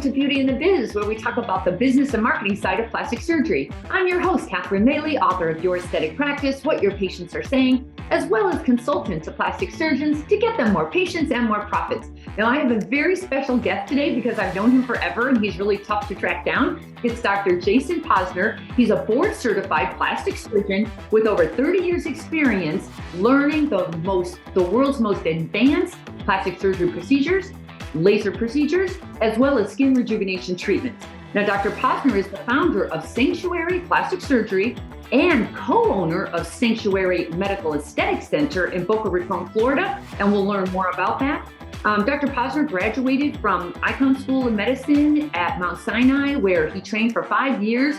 Welcome to Beauty in the Biz, where we talk about the business and marketing side of plastic surgery. I'm your host, Maley, author of Your Aesthetic Practice, What Your Patients Are Saying, as well as consultant to plastic surgeons to get them more patients and more profits. Now, I have a very special guest today because I've known him forever and he's really tough to track down. It's Dr. Jason Pozner. He's a board-certified plastic surgeon with over 30 years experience learning the world's most advanced plastic surgery procedures, laser procedures, as well as skin rejuvenation treatments. Now, Dr. Pozner is the founder of Sanctuary Plastic Surgery and co-owner of Sanctuary Medical Aesthetic Center in Boca Raton, Florida, and we'll learn more about that. Dr. Pozner graduated from Icahn School of Medicine at Mount Sinai, where he trained for 5 years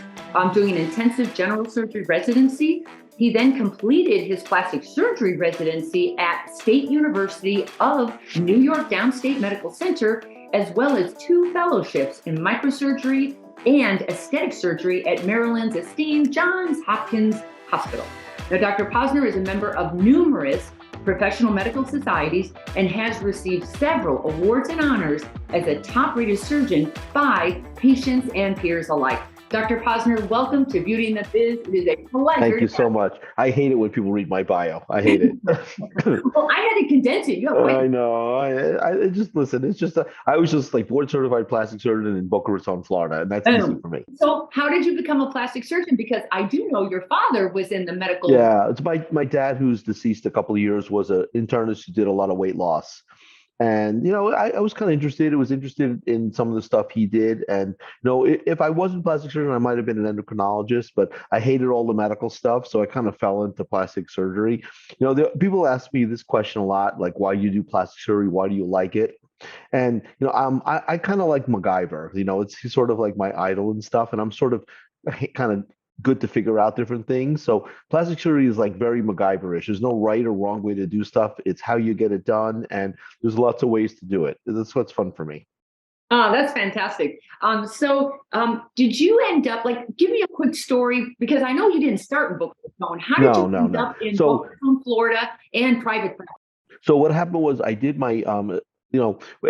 doing an intensive general surgery residency. He then completed his plastic surgery residency at State University of New York Downstate Medical Center, as well as 2 fellowships in microsurgery and aesthetic surgery at Maryland's esteemed Johns Hopkins Hospital. Now, Dr. Pozner is a member of numerous professional medical societies and has received several awards and honors as a top-rated surgeon by patients and peers alike. Dr. Pozner, welcome to Beauty in the Biz. It is a pleasure. Thank you so much. I hate it when people read my bio. I hate it. Well, I had to condense it. I know. I just listen. It's just I was just like board certified plastic surgeon in Boca Raton, Florida, and that's easy for me. So, how did you become a plastic surgeon? Because I do know your father was in the medical. Yeah, it's my dad, who's deceased a couple of years, was an internist who did a lot of weight loss. And, I was kind of interested. I was interested in some of the stuff he did. And, if I wasn't plastic surgeon, I might have been an endocrinologist, but I hated all the medical stuff. So I kind of fell into plastic surgery. People ask me this question a lot, like, why do you do plastic surgery? Why do you like it? And, I kind of like MacGyver. He's sort of like my idol and stuff. And I'm sort of kind of good to figure out different things. So plastic surgery is like very MacGyver-ish. There's no right or wrong way to do stuff. It's how you get it done. And there's lots of ways to do it. That's what's fun for me. Oh, that's fantastic. Did you end up, give me a quick story, because I know you didn't start in Boca Raton. How did you end up in Boca Raton, Florida, and private practice? So what happened was I did my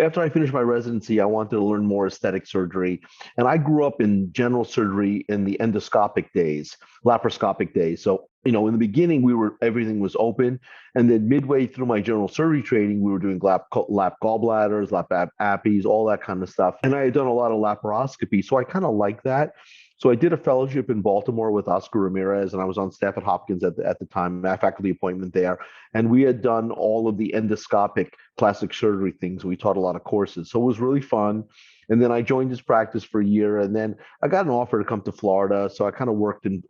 after I finished my residency, I wanted to learn more aesthetic surgery. And I grew up in general surgery in the endoscopic days, laparoscopic days. So, in the beginning, everything was open. And then midway through my general surgery training, we were doing lap gallbladders, lap appies, all that kind of stuff. And I had done a lot of laparoscopy. So I kind of like that. So I did a fellowship in Baltimore with Oscar Ramirez, and I was on staff at Hopkins at the time, a faculty appointment there. And we had done all of the endoscopic plastic surgery things. We taught a lot of courses. So it was really fun. And then I joined his practice for a year, and then I got an offer to come to Florida. So I kind of worked in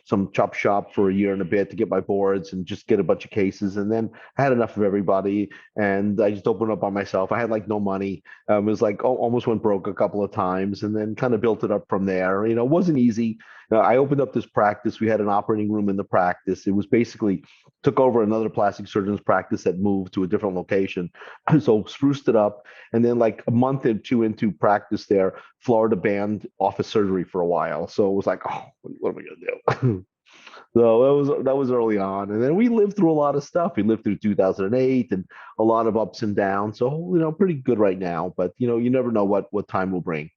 some chop shop for a year and a bit to get my boards and just get a bunch of cases. And then I had enough of everybody, and I just opened up on myself. I had no money. It was almost went broke a couple of times, and then kind of built it up from there. It wasn't easy. I opened up this practice. We had an operating room in the practice. It was basically took over another plastic surgeon's practice that moved to a different location. So spruced it up. And then a month or two into practice there, Florida banned office surgery for a while. So it was like, oh, what am I going to do? So that was early on. And then we lived through a lot of stuff. We lived through 2008 and a lot of ups and downs. So, pretty good right now. But, you never know what time will bring.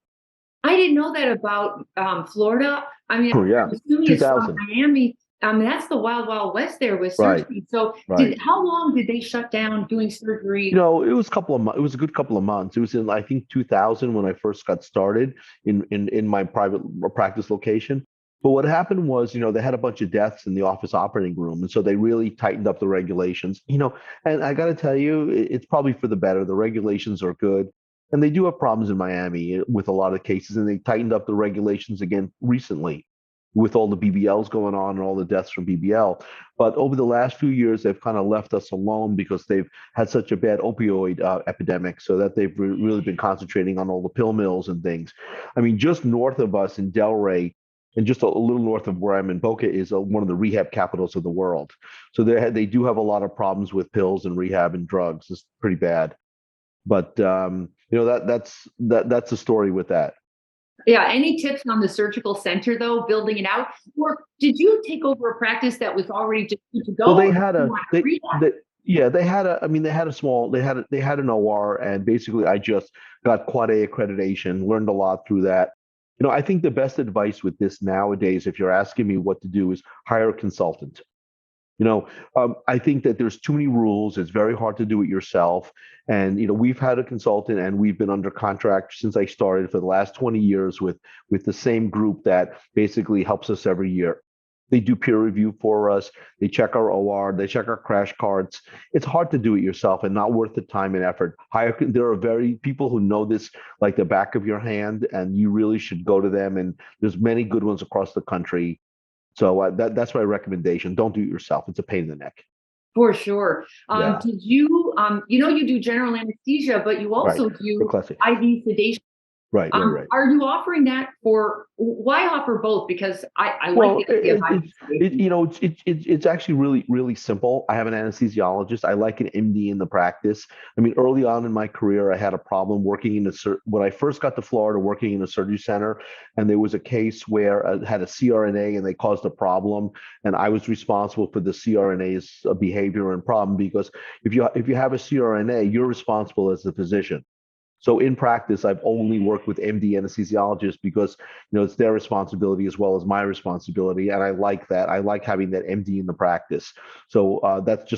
I didn't know that about Florida. I mean, I'm assuming it's from Miami. That's the wild, wild west there with surgery. Right. So how long did they shut down doing surgery? It was a couple of months. It was a good couple of months. It was in, I think, 2000 when I first got started in my private practice location. But what happened was, they had a bunch of deaths in the office operating room. And so they really tightened up the regulations, and I got to tell you, it's probably for the better. The regulations are good. And they do have problems in Miami with a lot of cases. And they tightened up the regulations again recently with all the BBLs going on and all the deaths from BBL. But over the last few years, they've kind of left us alone because they've had such a bad opioid epidemic, so that they've really been concentrating on all the pill mills and things. I mean, just north of us in Delray, and just a little north of where I'm in Boca, is one of the rehab capitals of the world. So they do have a lot of problems with pills and rehab and drugs. It's pretty bad. But that's the story with that. Yeah. Any tips on the surgical center, though, building it out? Or did you take over a practice that was already just good to go? Well, Yeah, they had an OR, and basically I just got Quad A accreditation, learned a lot through that. I think the best advice with this nowadays, if you're asking me what to do, is hire a consultant. I think that there's too many rules. It's very hard to do it yourself. And we've had a consultant, and we've been under contract since I started for the last 20 years with the same group that basically helps us every year. They do peer review for us. They check our OR. They check our crash cards. It's hard to do it yourself and not worth the time and effort. There are very people who know this like the back of your hand, and you really should go to them. And there's many good ones across the country. So that's my recommendation. Don't do it yourself. It's a pain in the neck. For sure. Yeah, Did you, you do general anesthesia, but you right. also The do classic. IV sedation. Right. Are you offering that why offer both? Because I like Well, the idea of IV sedation. it's actually really simple. I have an anesthesiologist. I like an MD in the practice. I mean, early on in my career, I had a problem working when I first got to Florida, working in a surgery center, and there was a case where I had a CRNA and they caused a problem, and I was responsible for the CRNA's behavior and problem because if you have a CRNA, you're responsible as the physician. So in practice, I've only worked with MD anesthesiologists because it's their responsibility as well as my responsibility, and I like that. I like having that MD in the practice. So that's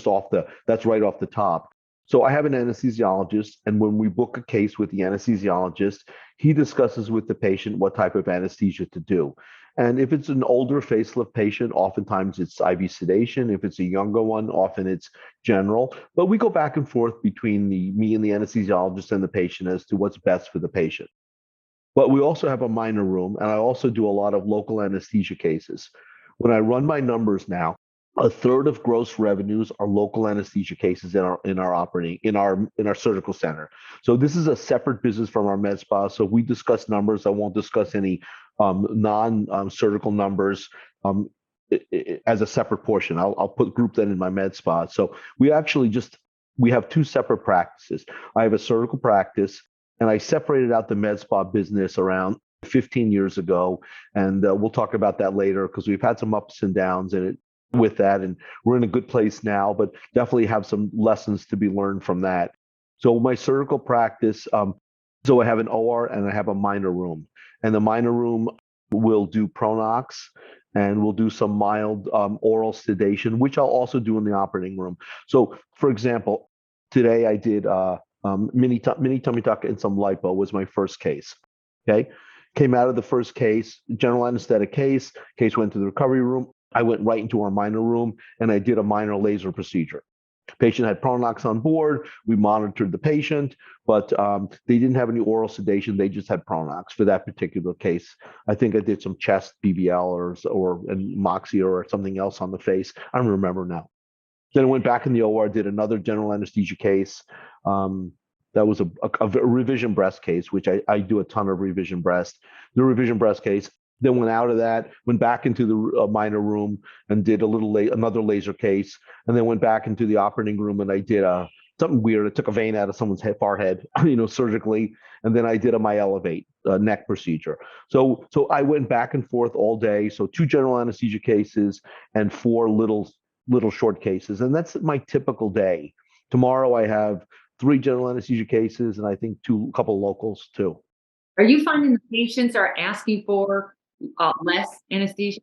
right off the top. So I have an anesthesiologist, and when we book a case with the anesthesiologist, he discusses with the patient what type of anesthesia to do. And if it's an older facelift patient, oftentimes it's IV sedation. If it's a younger one, often it's general. But we go back and forth between me and the anesthesiologist and the patient as to what's best for the patient. But we also have a minor room, and I also do a lot of local anesthesia cases. When I run my numbers now, a third of gross revenues are local anesthesia cases in our surgical center. So this is a separate business from our med spa. So if we discuss numbers, I won't discuss any non-surgical numbers as a separate portion. I'll group that in my med spa. So we have two separate practices. I have a surgical practice, and I separated out the med spa business around 15 years ago, and we'll talk about that later because we've had some ups and downs with that, and we're in a good place now, but definitely have some lessons to be learned from that. So my surgical practice, so I have an OR and I have a minor room, and the minor room will do Pronox and we'll do some mild oral sedation, which I'll also do in the operating room. So, for example, today I did mini tummy tuck and some lipo was my first case. Okay, came out of the first case, general anesthetic case. Case went to the recovery room. I went right into our minor room and I did a minor laser procedure. Patient had Pronox on board. We monitored the patient, but they didn't have any oral sedation. They just had Pronox for that particular case. I think I did some chest BBL or Moxia or something else on the face. I don't remember now. Then I went back in the OR, did another general anesthesia case. That was a revision breast case, which I do a ton of revision breast. The revision breast case. Then went out of that, went back into the minor room and did another laser case, and then went back into the operating room and I did something weird. I took a vein out of someone's forehead, surgically, and then I did a myelevate neck procedure. So I went back and forth all day. So 2 general anesthesia cases and 4 little short cases, and that's my typical day. Tomorrow I have 3 general anesthesia cases and I think a couple locals too. Are you finding the patients are asking for less anesthesia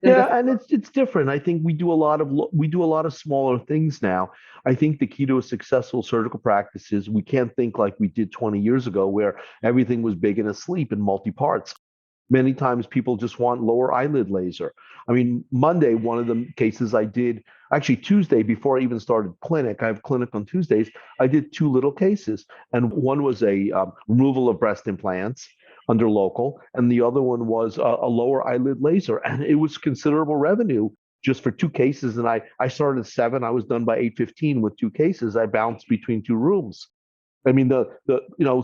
than Yeah, before? and it's different. I think we do a lot of smaller things now. I think the key to a successful surgical practice is we can't think like we did 20 years ago, where everything was big and asleep in multi parts. Many times people just want lower eyelid laser. I mean, Monday, one of the cases I did, actually Tuesday, before I even started clinic, I have clinic on Tuesdays, I did 2 little cases. And one was a removal of breast implants under local, and the other one was a lower eyelid laser. And it was considerable revenue just for 2 cases. And I started at 7, I was done by 8:15 with 2 cases. I bounced between 2 rooms. I mean,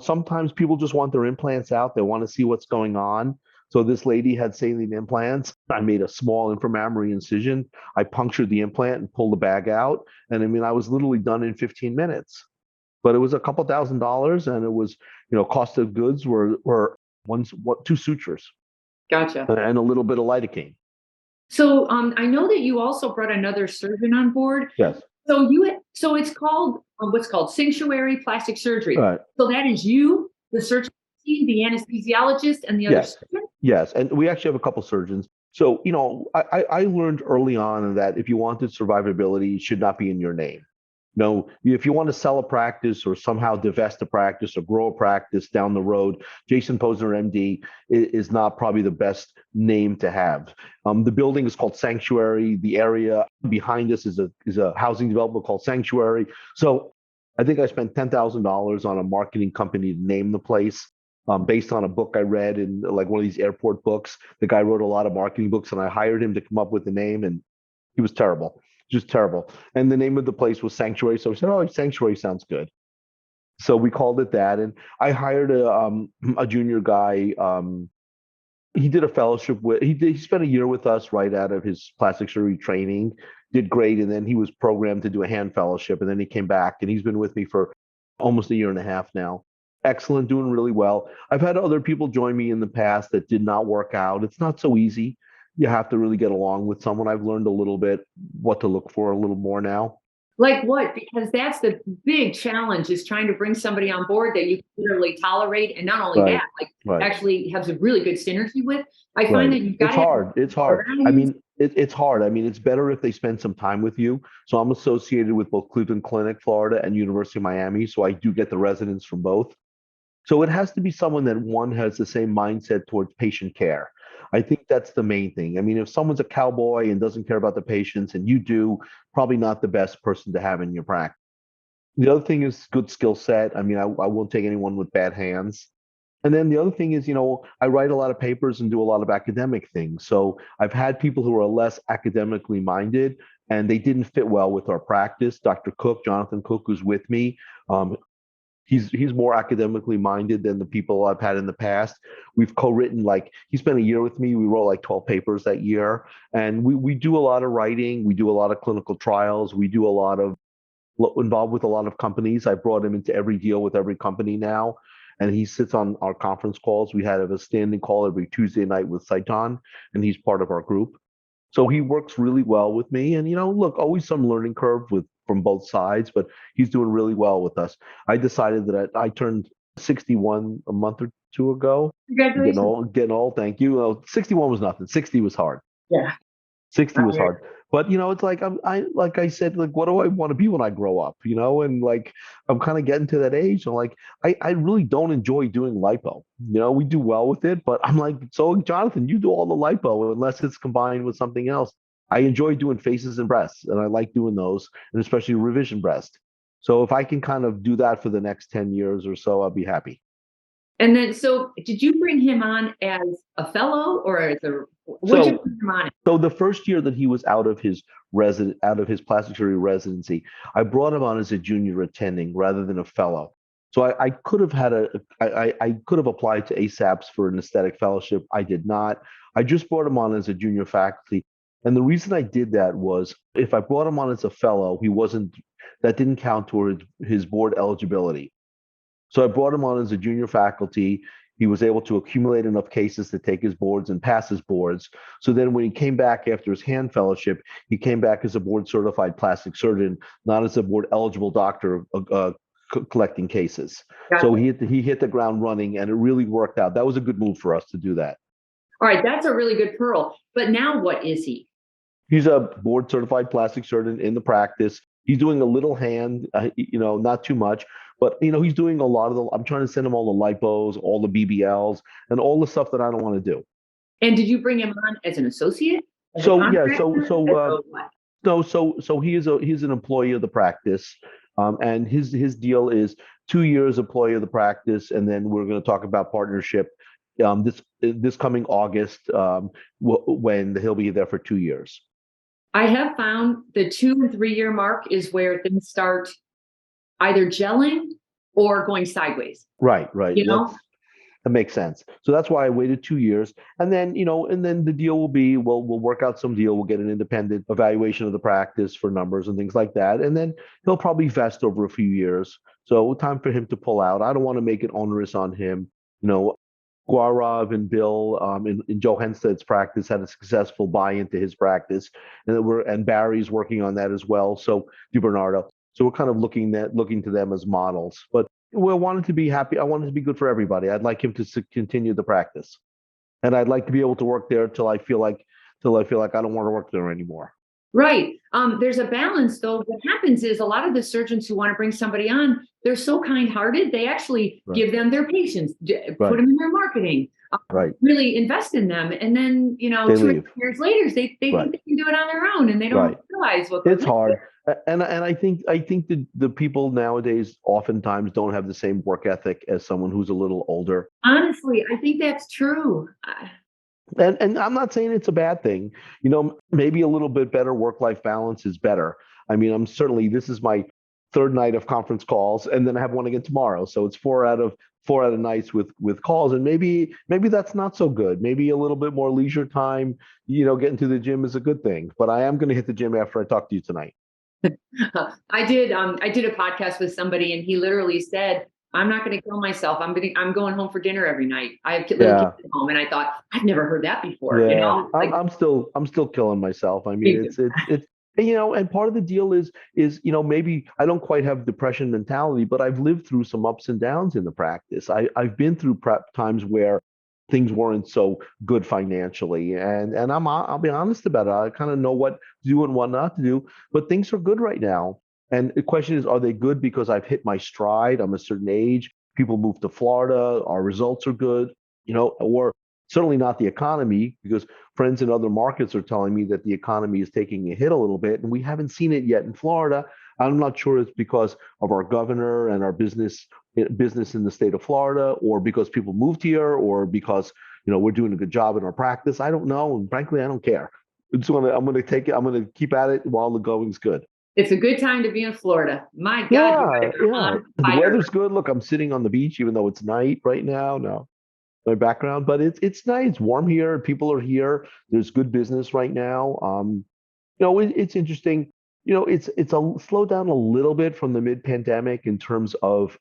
sometimes people just want their implants out. They want to see what's going on. So this lady had saline implants. I made a small inframammary incision. I punctured the implant and pulled the bag out. And I mean, I was literally done in 15 minutes. But it was a couple $1,000s, and it was, cost of goods were 2 sutures Gotcha. and a little bit of lidocaine. So I know that you also brought another surgeon on board. Yes. So it's called what's called sanctuary plastic surgery. Right. So that is you, the surgical team, the anesthesiologist, and the other Yes. surgeon. Yes. And we actually have a couple surgeons. So, I learned early on that if you wanted survivability, it should not be in your name. No, if you want to sell a practice or somehow divest a practice or grow a practice down the road, Jason Pozner, MD, is not probably the best name to have. The building is called Sanctuary. The area behind us is a housing development called Sanctuary. So I think I spent $10,000 on a marketing company to name the place. Based on a book I read in like one of these airport books. The guy wrote a lot of marketing books, and I hired him to come up with the name, and he was terrible, just terrible. And the name of the place was Sanctuary. So we said, "Oh, Sanctuary sounds good." So we called it that. And I hired a junior guy. He did a fellowship with. He spent a year with us right out of his plastic surgery training. Did great, and then he was programmed to do a hand fellowship, and then he came back, and he's been with me for almost a year and a half now. Excellent, doing really well. I've had other people join me in the past that did not work out. It's not so easy. You have to really get along with someone. I've learned a little bit what to look for a little more now. Like what? Because that's the big challenge is trying to bring somebody on board that you can literally tolerate. And not only Right, that, like right, actually has a really good synergy with. I find right. that you've got It's to have hard. It's hard. I values. mean, it's hard. I mean, it's better if they spend some time with you. So I'm associated with both Cleveland Clinic, Florida, and University of Miami. So I do get the residents from both. So it has to be someone that one has the same mindset towards patient care. I think that's the main thing. I mean, if someone's a cowboy and doesn't care about the patients and you do, probably not the best person to have in your practice. The other thing is good skill set. I mean, I won't take anyone with bad hands. And then the other thing is, I write a lot of papers and do a lot of academic things. So I've had people who are less academically minded and they didn't fit well with our practice. Dr. Cook, Jonathan Cook, who's with me, um, he's more academically minded than the people I've had in the past. We've co-written like he spent a year with me. We wrote like 12 papers that year, and we do a lot of writing. We do a lot of clinical trials. We do a lot of involved with a lot of companies. I brought him into every deal with every company now, and he sits on our conference calls. We had a standing call every Tuesday night with Saiton, and he's part of our group. So he works really well with me. And, look, always some learning curve with from both sides, but he's doing really well with us. I decided that I turned 61 a month or two ago. Congratulations. Getting old. Thank you. 61 was nothing. 60 was hard. Yeah. 60 was hard. But it's like like I said, like what do I want to be when I grow up? And like I'm kind of getting to that age. I'm like, I really don't enjoy doing lipo. We do well with it, but I'm like, so Jonathan, you do all the lipo unless it's combined with something else. I enjoy doing faces and breasts, and I like doing those, and especially revision breast. So if I can kind of do that for the next 10 years or so, I'll be happy. And then, so did you bring him on as a fellow or as a, what did you So bring him on? So the first year that he was out of his plastic surgery residency, I brought him on as a junior attending rather than a fellow. So I could have had I could have applied to ASAPS for an aesthetic fellowship. I did not. I just brought him on as a junior faculty. And the reason I did that was if I brought him on as a fellow, that didn't count toward his board eligibility. So I brought him on as a junior faculty. He was able to accumulate enough cases to take his boards and pass his boards. So then when he came back after his hand fellowship, he came back as a board certified plastic surgeon, not as a board eligible doctor collecting cases. Gotcha. So he hit the ground running, and it really worked out. That was a good move for us to do that. All right, that's a really good pearl. But now what is he? He's a board certified plastic surgeon in the practice. He's doing a little hand, not too much, but he's doing a lot of I'm trying to send him all the lipos, all the BBLs, and all the stuff that I don't want to do. And did you bring him on as an associate? As So a yeah, contractor? he's an employee of the practice, and his deal is 2 years employee of the practice, and then we're going to talk about partnership this coming August when he'll be there for 2 years. I have found the 2 and 3 year mark is where things start either gelling or going sideways. Right. That makes sense. So that's why I waited 2 years. And then, the deal will be, we'll work out some deal. We'll get an independent evaluation of the practice for numbers and things like that. And then he'll probably vest over a few years. So time for him to pull out. I don't want to make it onerous on him. Gaurav and Bill in Joe Henstead's practice had a successful buy into his practice, and Barry's working on that as well. So DiBernardo. So we're kind of looking to them as models. But we wanted to be happy. I wanted to be good for everybody. I'd like him to continue the practice, and I'd like to be able to work there till I feel like I don't want to work there anymore. Right. There's a balance, though. What happens is a lot of the surgeons who want to bring somebody on, they're so kind-hearted. They actually give them their patients, put them in their marketing, really invest in them. And then, They 2 leave. years later, they think they can do it on their own, and they don't realize what It's hard. And I think the people nowadays oftentimes don't have the same work ethic as someone who's a little older. Honestly, I think that's true. And I'm not saying it's a bad thing. Maybe a little bit better work-life balance is better. I mean, this is my third night of conference calls, and then I have one again tomorrow. So it's four out of nights with calls, and maybe that's not so good. Maybe a little bit more leisure time, getting to the gym is a good thing. But I am going to hit the gym after I talk to you tonight. I did a podcast with somebody, and he literally said, I'm not going to kill myself. I'm going home for dinner every night. I have little kids at home, and I thought, I've never heard that before. Yeah, I'm still killing myself. I mean, it's and part of the deal is maybe I don't quite have depression mentality, but I've lived through some ups and downs in the practice. I've been through times where things weren't so good financially, and I'll be honest about it. I kind of know what to do and what not to do, but things are good right now. And the question is, are they good because I've hit my stride? I'm a certain age. People move to Florida. Our results are good, or certainly not the economy, because friends in other markets are telling me that the economy is taking a hit a little bit, and we haven't seen it yet in Florida. I'm not sure it's because of our governor and our business in the state of Florida, or because people moved here, or because we're doing a good job in our practice. I don't know, and frankly, I don't care. I'm going to take it. I'm going to keep at it while the going's good. It's a good time to be in Florida. My God. Yeah. The weather's good. Look, I'm sitting on the beach, even though it's night right now. No, my background, but it's nice. It's warm here. People are here. There's good business right now. It's interesting. It's a slow down a little bit from the mid-pandemic in terms of,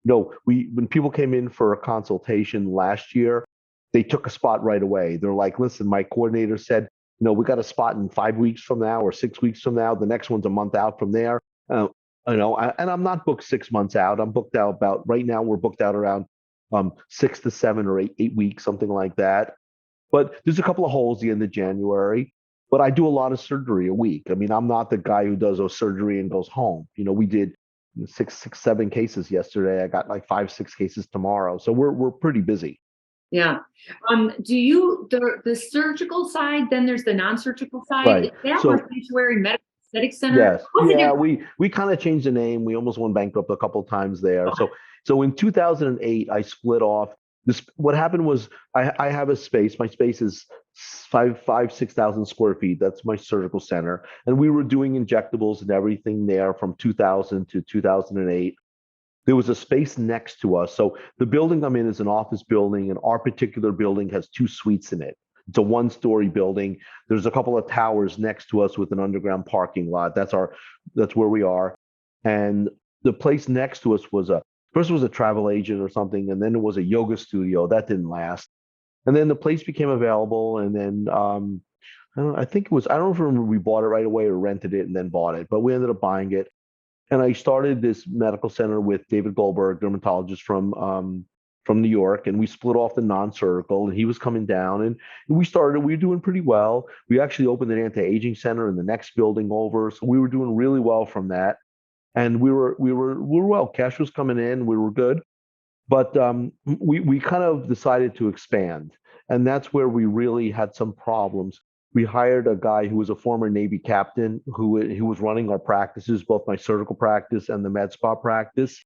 when people came in for a consultation last year, they took a spot right away. They're like, listen, my coordinator said, we got a spot in 5 weeks from now or 6 weeks from now. The next one's a month out from there. And I'm not booked 6 months out. I'm booked out right now. We're booked out around 6 to 7 or 8 weeks, something like that. But there's a couple of holes at the end of January. But I do a lot of surgery a week. I mean, I'm not the guy who does surgery and goes home. We did 7 cases yesterday. I got like 5, 6 cases tomorrow. So we're pretty busy. Yeah. Do you the surgical side? Then there's the non-surgical side. Right. Is that where Sanctuary Medical Aesthetic Center? Yes. Yeah. We kind of changed the name. We almost went bankrupt a couple of times there. So in 2008, I split off. What happened was I have a space. My space is 6,000 square feet. That's my surgical center, and we were doing injectables and everything there from 2000 to 2008. There was a space next to us. So the building I'm in is an office building, and our particular building has 2 suites in it. It's a 1-story building. There's a couple of towers next to us with an underground parking lot. That's where we are. And the place next to us first was a travel agent or something, and then it was a yoga studio. That didn't last. And then the place became available, and then I don't know if we bought it right away or rented it and then bought it, but we ended up buying it. And I started this medical center with David Goldberg, dermatologist from New York, and we split off the non-surgical, and he was coming down, and we were doing pretty well. We actually opened an anti-aging center in the next building over, so we were doing really well from that, and we were well. Cash was coming in, we were good, but we kind of decided to expand, and that's where we really had some problems. We hired a guy who was a former Navy captain who was running our practices, both my surgical practice and the med spa practice,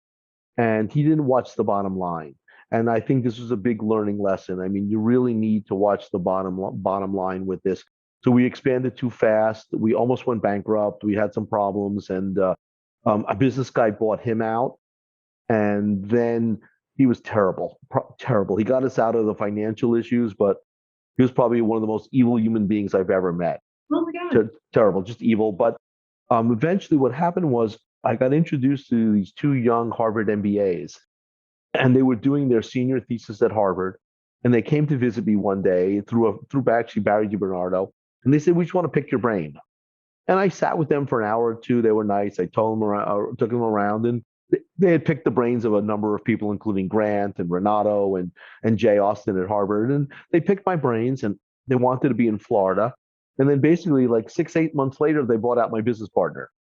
and he didn't watch the bottom line. And I think this was a big learning lesson. I mean, you really need to watch the bottom line with this. So we expanded too fast. We almost went bankrupt. We had some problems, and a business guy bought him out, and then he was terrible. He got us out of the financial issues, but he was probably one of the most evil human beings I've ever met. Oh my God. Terrible, just evil. But eventually what happened was I got introduced to these 2 young Harvard MBAs, and they were doing their senior thesis at Harvard. And they came to visit me one day through actually Barry DiBernardo, and they said, "We just want to pick your brain." And I sat with them for an hour or two. They were nice. I told them around, took them around, and they had picked the brains of a number of people, including Grant and Renato and Jay Austen at Harvard. And they picked my brains, and they wanted to be in Florida. And then basically, like 6, 8 months later, they bought out my business partner.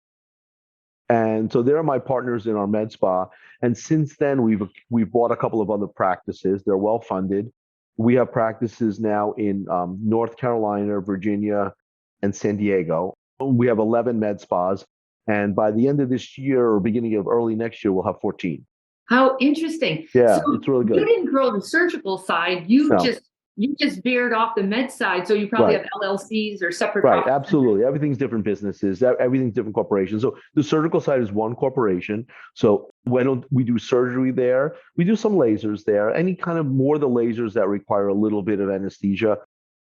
And so they're my partners in our med spa. And since then, we've bought a couple of other practices. They're well funded. We have practices now in North Carolina, Virginia, and San Diego. We have 11 med spas, and by the end of this year or beginning of early next year, we'll have 14. How interesting. So Yeah, it's really you good. didn't grow the surgical side. You No, just veered off the med side. So you probably right. have LLCs or separate Right, profit centers. absolutely. Everything's different businesses. Everything's different corporations. So the surgical side is one corporation. So when we do surgery there, we do some lasers there. Any kind of more the lasers that require a little bit of anesthesia,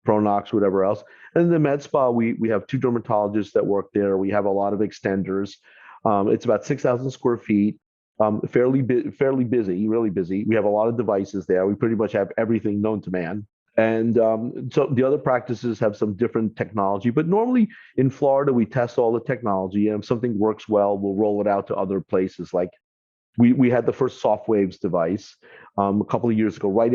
Pronox, whatever else. And in the med spa, we have 2 dermatologists that work there. We have a lot of extenders. It's about 6,000 square feet. Fairly busy, really busy. We have a lot of devices there. We pretty much have everything known to man. And so the other practices have some different technology, but normally in Florida, we test all the technology. And if something works well, we'll roll it out to other places. Like we had the first soft waves device a couple of years ago, right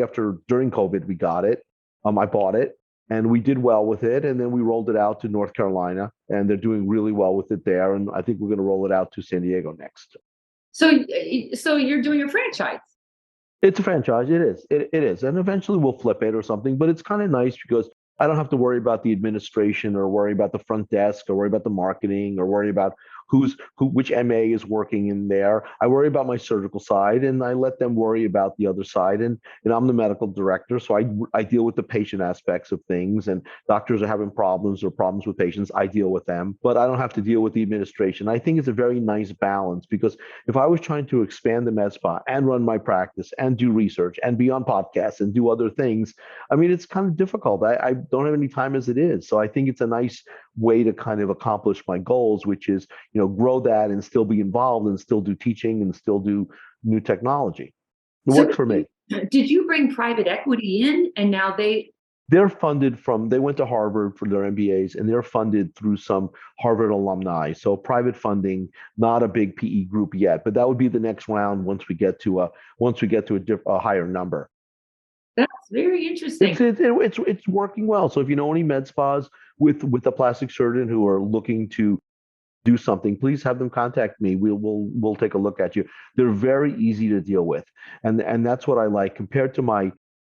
during COVID, we got it. I bought it and we did well with it. And then we rolled it out to North Carolina, and they're doing really well with it there. And I think we're going to roll it out to San Diego next. So you're doing a franchise. It's a franchise. It is. It is. And eventually we'll flip it or something. But it's kind of nice because I don't have to worry about the administration or worry about the front desk or worry about the marketing or worry about which MA is working in there. I worry about my surgical side, and I let them worry about the other side. And I'm the medical director, so I deal with the patient aspects of things. And doctors are having problems or problems with patients, I deal with them. But I don't have to deal with the administration. I think it's a very nice balance, because if I was trying to expand the med spa and run my practice and do research and be on podcasts and do other things, I mean, it's kind of difficult. I don't have any time as it is. So I think it's a nice way to kind of accomplish my goals, which is, grow that and still be involved and still do teaching and still do new technology. It So works for me. did you bring private equity in, and now They're funded they went to Harvard for their MBAs, and they're funded through some Harvard alumni. So private funding, not a big PE group yet, but that would be the next round once we get to a higher number. that's very interesting. It's working well. So if you know any med spas with a plastic surgeon who are looking to do something, please have them contact me. We'll take a look at you. They're very easy to deal with, and that's what I like compared to my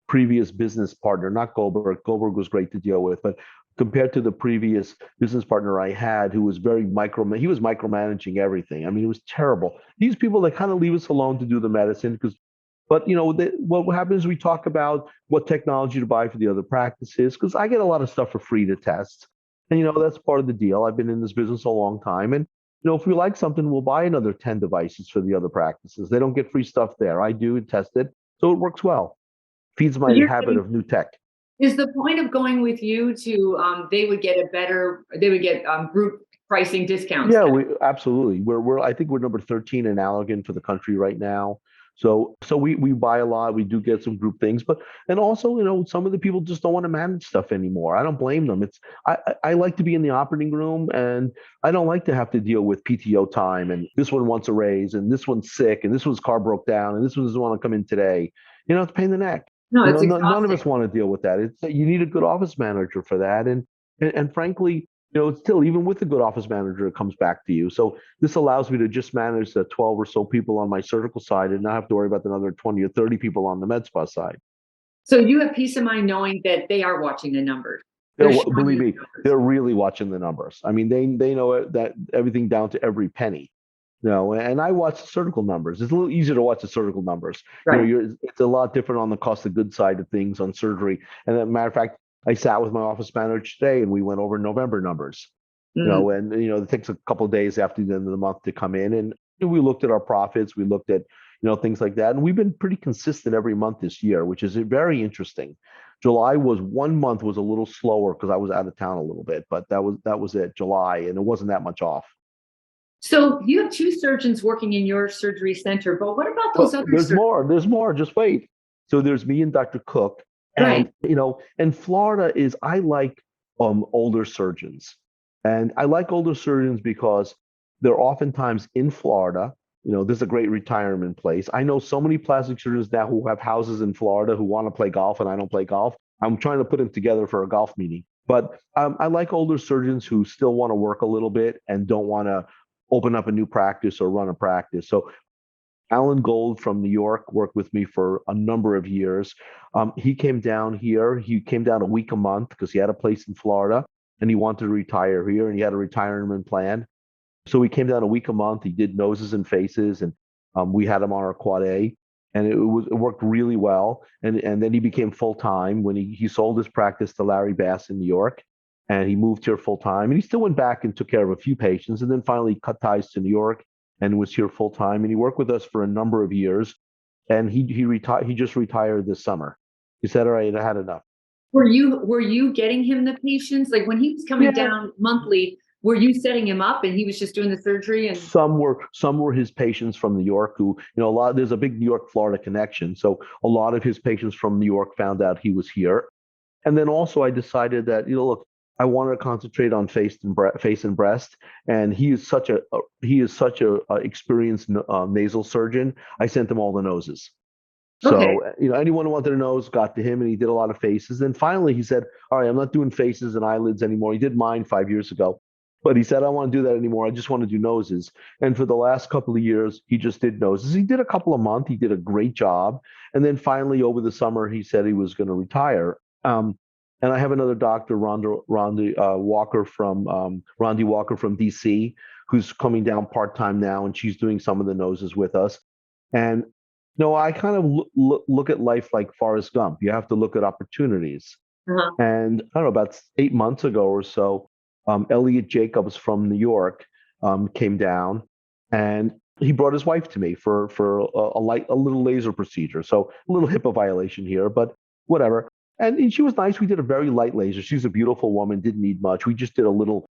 previous business partner, not Goldberg. Goldberg was great to deal with, but compared to the previous business partner I had, who was he was micromanaging everything. I mean, it was terrible. These people, they kind of leave us alone to do the medicine, but what happens is we talk about what technology to buy for the other practices, because I get a lot of stuff for free to test. And that's part of the deal. I've been in this business a long time. And if we like something, we'll buy another 10 devices for the other practices. They don't get free stuff there. I do and test it. So it works well. Feeds my habit of new tech. Is the point of going with you to they would get group pricing discounts? Yeah, absolutely. I think we're number 13 in Allergan for the country right now. So we buy a lot. We do get some group things, and also, some of the people just don't want to manage stuff anymore. I don't blame them. I like to be in the operating room, and I don't like to have to deal with PTO time, and this one wants a raise, and this one's sick, and this one's car broke down, and this one doesn't want to come in today. It's a pain in the neck. No, it's exhausting. None of us want to deal with that. You need a good office manager for that, and frankly, it's still, even with a good office manager, it comes back to you. So this allows me to just manage the 12 or so people on my surgical side and not have to worry about another 20 or 30 people on the med spa side. So you have peace of mind knowing that they are watching the numbers. Believe me, they're really watching the numbers. I mean, they know that everything down to every penny. And I watch the surgical numbers. It's a little easier to watch the surgical numbers. Right. It's a lot different on the cost of goods side of things on surgery. And as a matter of fact, I sat with my office manager today, and we went over November numbers. And it takes a couple of days after the end of the month to come in, and we looked at our profits. We looked at things like that, and we've been pretty consistent every month this year, which is very interesting. July was one month was a little slower because I was out of town a little bit, but that was it, July, and it wasn't that much off. So you have 2 surgeons working in your surgery center, but what about those other There's surgeons? more. There's more. Just wait. So there's me and Dr. Cook, Right. And, and Florida is, I like older surgeons. And I like older surgeons because they're oftentimes in Florida. This is a great retirement place. I know so many plastic surgeons now who have houses in Florida who want to play golf, and I don't play golf. I'm trying to put them together for a golf meeting. But I like older surgeons who still want to work a little bit and don't want to open up a new practice or run a practice. So Alan Gold from New York worked with me for a number of years. He came down here. He came down a week a month because he had a place in Florida and he wanted to retire here and he had a retirement plan. So he came down a week a month. He did noses and faces, and we had him on our quad A, and it worked really well. And then he became full time when he sold his practice to Larry Bass in New York, and he moved here full time. And he still went back and took care of a few patients, and then finally cut ties to New York and was here full time. And he worked with us for a number of years, and he retired. He just retired this summer. He said, "All right, I had enough." Were you getting him the patients? Like when he was coming Yeah, down monthly, were you setting him up and he was just doing the surgery and some were his patients from New York who, a lot, there's a big New York Florida connection. So a lot of his patients from New York found out he was here. And then also I decided that, look, I wanted to concentrate on face and breast. And he is such a experienced nasal surgeon. I sent him all the noses. okay. So, anyone who wanted a nose got to him, and he did a lot of faces. Then finally he said, "All right, I'm not doing faces and eyelids anymore." He did mine 5 years ago, but he said, "I don't want to do that anymore. I just want to do noses." And for the last couple of years, he just did noses. He did a couple a month. He did a great job. And then finally over the summer, he said he was going to retire. And I have another doctor, Rondi Walker from DC, who's coming down part time now, and she's doing some of the noses with us. And no, I kind of look at life like Forrest Gump. You have to look at opportunities. Uh-huh. And I don't know, about 8 months ago or so, Elliot Jacobs from New York came down, and he brought his wife to me for a little laser procedure. So a little HIPAA violation here, but whatever. And she was nice. We did a very light laser. She's a beautiful woman. Didn't need much. We just did a little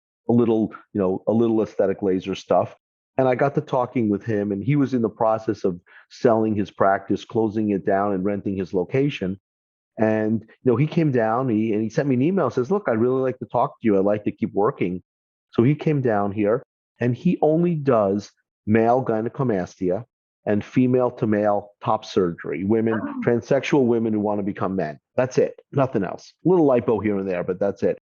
aesthetic laser stuff. And I got to talking with him, and he was in the process of selling his practice, closing it down, and renting his location. And he came down, and he sent me an email. Says, "Look, I'd really like to talk to you. I'd like to keep working." So he came down here, and he only does male gynecomastia and female to male top surgery. Oh, Transsexual women who want to become men. That's it. Nothing else. A little lipo here and there, but that's it.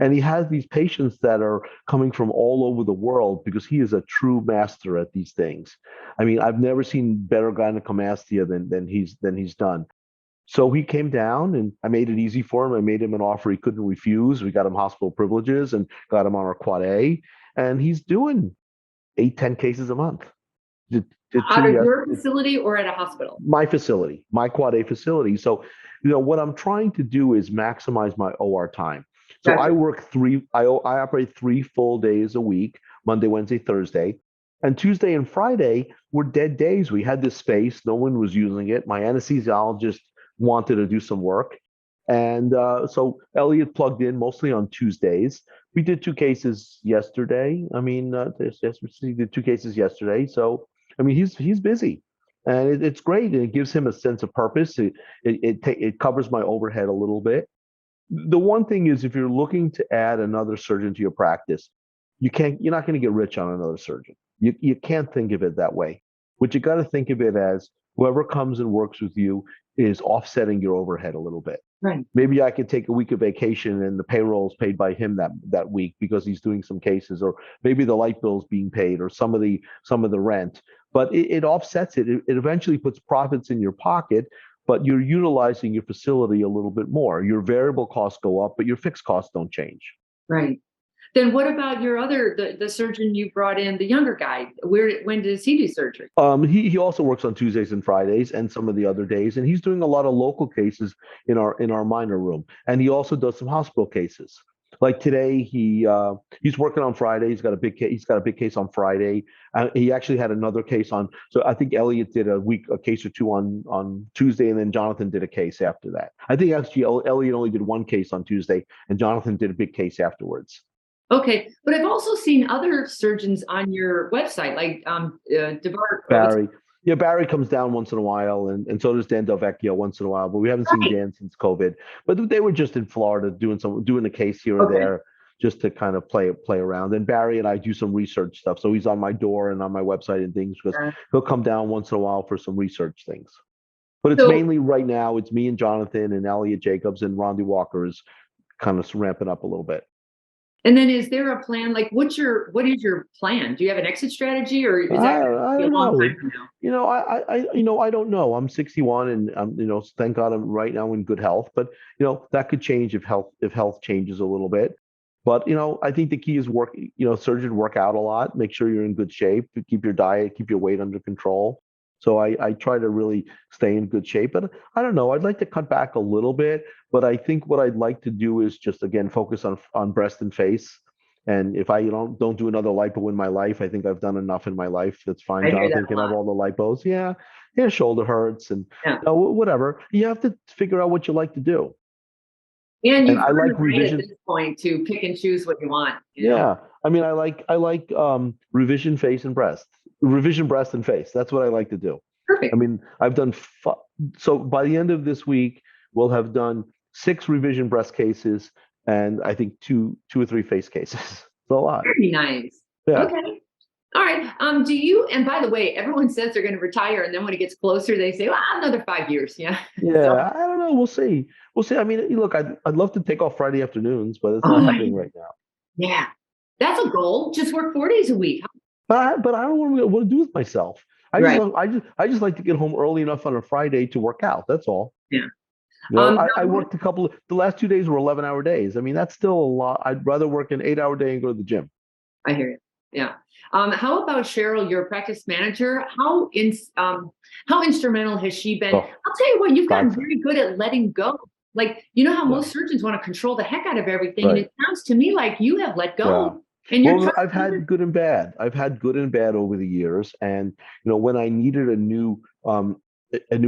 And he has these patients that are coming from all over the world because he is a true master at these things. I mean, I've never seen better gynecomastia than he's done. So he came down, and I made it easy for him. I made him an offer he couldn't refuse. We got him hospital privileges and got him on our quad A, and he's doing 8, 10 cases a month. Did out two of yes, your facility or at a hospital? my facility, my quad A facility. So, what I'm trying to do is maximize my OR time. So I Gotcha. work I operate 3 full days a week, Monday, Wednesday, Thursday. And Tuesday and Friday were dead days. We had this space. No one was using it. My anesthesiologist wanted to do some work. And so Elliot plugged in mostly on Tuesdays. We did 2 cases yesterday. I mean, we did 2 cases yesterday. So, I mean, he's busy, and it's great. And it gives him a sense of purpose. It covers my overhead a little bit. The one thing is, if you're looking to add another surgeon to your practice, you're not going to get rich on another surgeon. You can't think of it that way. What you got to think of it as, whoever comes and works with you is offsetting your overhead a little bit. Right. Maybe I could take a week of vacation and the payroll is paid by him that week because he's doing some cases, or maybe the light bill is being paid, or some of the rent. But it offsets it. It eventually puts profits in your pocket, but you're utilizing your facility a little bit more. Your variable costs go up, but your fixed costs don't change. Right. Then what about your the surgeon you brought in, the younger guy? When does he do surgery? He also works on Tuesdays and Fridays and some of the other days, and he's doing a lot of local cases in our minor room, and he also does some hospital cases. Like today, he's working on Friday. He's got a big case. He's got a big case on Friday. He actually had another case on. So I think Elliot did a case or two on Tuesday, and then Jonathan did a case after that. I think actually Elliot only did one case on Tuesday, and Jonathan did a big case afterwards. Okay, but I've also seen other surgeons on your website, like DeVar. Barry. Yeah, Barry comes down once in a while, and so does Dan Delvecchio once in a while. But we haven't seen Right. Dan since COVID. But they were just in Florida doing a case here or Okay. there, just to kind of play around. And Barry and I do some research stuff, so he's on my door and on my website and things because he'll come down once in a while for some research things. But it's So, mainly right now. It's me and Jonathan and Elliot Jacobs and Rondi Walker is kind of ramping up a little bit. and then is there a plan? Like, what is your plan? Do you have an exit strategy, or is that going to I be a don't long know. time from now? I don't know. I'm 61 and thank God I'm right now in good health, but that could change if health changes a little bit. But I think the key is work, surgeon work out a lot, make sure you're in good shape, keep your diet, keep your weight under control. So I try to really stay in good shape. But I don't know, I'd like to cut back a little bit, but I think what I'd like to do is just again focus on breast and face. And if I don't do another lipo in my life, I think I've done enough in my life. That's fine. I hear that Jonathan a can have lot. all the lipos. Yeah, yeah, shoulder hurts and Yeah. whatever. You have to figure out what you like to do. And And you've I earned like the right at revision. this point to pick and choose what you want, you know? Yeah, I mean, I like revision face and breast, revision breast and face. That's what I like to do. I Perfect. mean, I've done so by the end of this week, we'll have done 6 revision breast cases and I think two or three face cases. It's a lot. Very nice. Yeah. Okay. All right. Do you, and by the way, everyone says they're going to retire, and then when it gets closer, they say, well, another 5 years. Yeah. So, Yeah, I don't know. We'll see. We'll see. I mean, look, I'd love to take off Friday afternoons, but it's oh not my, happening right now. yeah. That's a goal. Just work 4 days a week. But I don't want to do with myself. Right. I just like to get home early enough on a Friday to work out. That's all. Yeah. I Now, worked the last 2 days were 11-hour days. I mean, that's still a lot. I'd rather work an 8-hour day and go to the gym. I hear you. Yeah. How about Cheryl, your practice manager? How instrumental has she been? Oh, I'll tell you what, you've gotten God, very good at letting go. Like, you know how yeah, most surgeons want to control the heck out of everything, and right. it sounds to me like you have let Yeah. go, and you're Well, I've trusting had good and bad. I've had good and bad over the years. And when I needed a new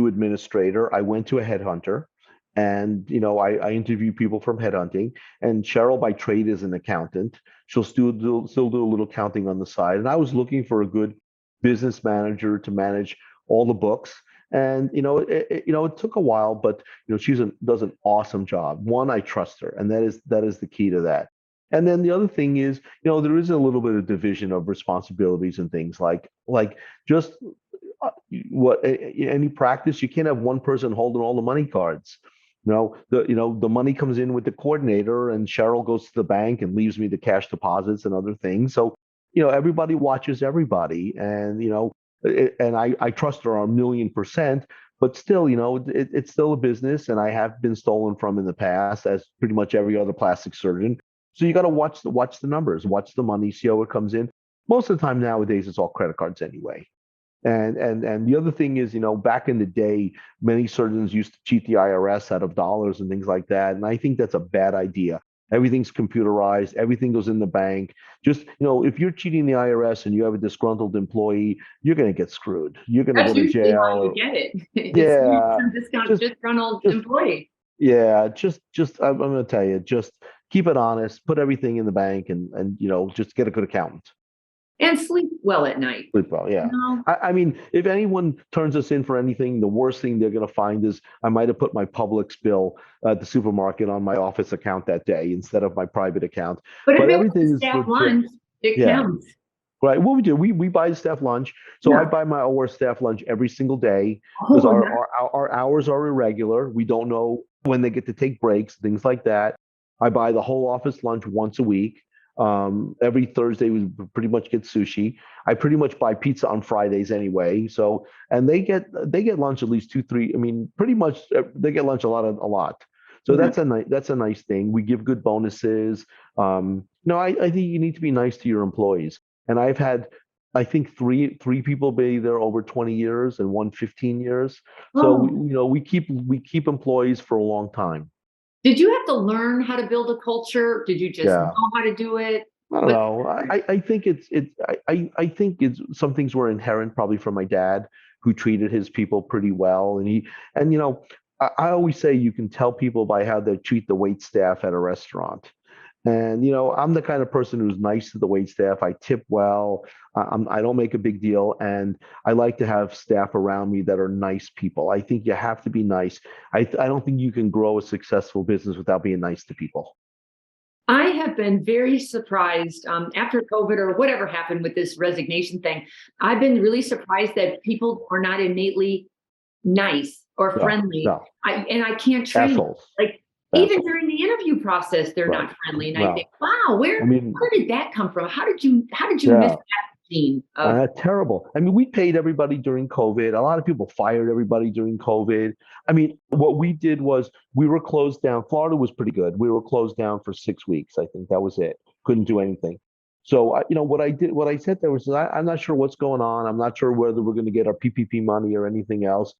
administrator, I went to a headhunter, and I interviewed people from headhunting. And Cheryl, by trade, is an accountant. She'll still do a little accounting on the side. And I was looking for a good business manager to manage all the books. And it took a while, but she does an awesome job. One, I trust her, and that is the key to that. And then the other thing is, there is a little bit of division of responsibilities and things like just what any practice, you can't have one person holding all the money cards. The money comes in with the coordinator, and Cheryl goes to the bank and leaves me the cash deposits and other things. So, everybody watches everybody, and and I trust her a million percent. But still, it's still a business, and I have been stolen from in the past, as pretty much every other plastic surgeon. So you got to watch the numbers, watch the money, see how it comes in. Most of the time nowadays, it's all credit cards anyway. And the other thing is, back in the day, many surgeons used to cheat the IRS out of dollars and things like that. And I think that's a bad idea. Everything's computerized, everything goes in the bank. Just, if you're cheating the IRS and you have a disgruntled employee, you're going to get screwed. You're going to that's go to usually jail. how you get it. It's Yeah, some discount, just, disgruntled just, employee. yeah, just, I'm going to tell you, just keep it honest, put everything in the bank, and just get a good accountant. And sleep well at night. Sleep well, You yeah. know? I mean, if anyone turns us in for anything, the worst thing they're going to find is I might have put my Publix bill at the supermarket on my office account that day instead of my private account. But if But it was a everything is staff legit. lunch, it Yeah, counts. right. What we do, we buy staff lunch. So I Yeah. buy our staff lunch every single day because Oh, our hours are irregular. We don't know when they get to take breaks, things like that. I buy the whole office lunch once a week. Every Thursday we pretty much get sushi. I pretty much buy pizza on Fridays anyway. So and they get lunch at least 2, 3. I mean, pretty much they get lunch a lot. So yeah. that's a nice thing. We give good bonuses. No, I think you need to be nice to your employees. And I've had, I think three people be there over 20 years and one 15 years. So we, Oh, we keep employees for a long time. did you have to learn how to build a culture? Did you just Yeah. know how to do it? I don't What? know. I think I think it's some things were inherent probably from my dad, who treated his people pretty well. And I always say you can tell people by how they treat the wait staff at a restaurant. And, I'm the kind of person who's nice to the wait staff. I tip well. I don't make a big deal. And I like to have staff around me that are nice people. I think you have to be nice. I don't think you can grow a successful business without being nice to people. I have been very surprised after COVID or whatever happened with this resignation thing. I've been really surprised that people are not innately nice or No, friendly. no, I can't train it. assholes, Like even assholes. during the interview process, they're Right. not friendly. And I think, No, wow, I mean, where did that come from? How did you miss yeah. that gene of Terrible. I mean, we paid everybody during COVID. A lot of people fired everybody during COVID. I mean, what we did was we were closed down. Florida was pretty good. We were closed down for 6 weeks. I think that was it. Couldn't do anything. So, what I said there was, I'm not sure what's going on. I'm not sure whether we're going to get our PPP money or anything else.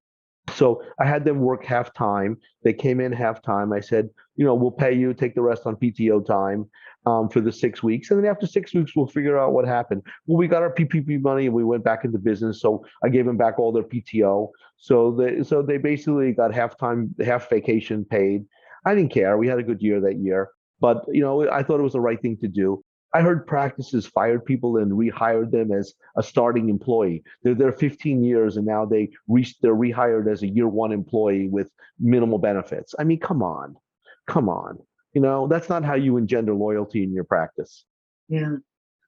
So I had them work half time. They came in half time. I said, we'll pay you, take the rest on PTO time for the 6 weeks. And then after 6 weeks, we'll figure out what happened. Well, we got our PPP money and we went back into business. So I gave them back all their PTO. So they basically got half time, half vacation paid. I didn't care. We had a good year that year. But, I thought it was the right thing to do. I heard practices fired people and rehired them as a starting employee. They're there 15 years and now they're rehired as a year one employee with minimal benefits. I mean, come on, come on. That's not how you engender loyalty in your practice. yeah.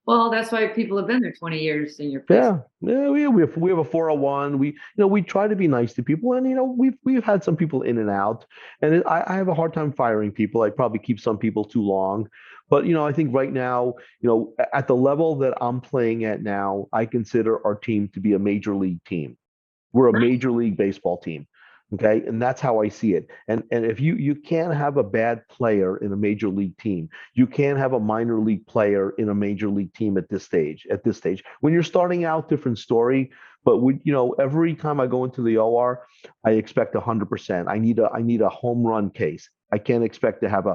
Well, that's why people have been there 20 years in your place. Yeah, we have a 401. We try to be nice to people, and we've had some people in and out, and I have a hard time firing people. I probably keep some people too long, but I think right now, at the level that I'm playing at now, I consider our team to be a major league team. We're a major league baseball team. Okay. And that's how I see it. And if you can't have a bad player in a major league team, you can't have a minor league player in a major league team at this stage. When you're starting out, different story. But every time I go into the OR, I expect 100%. I need a home run case. I can't expect to have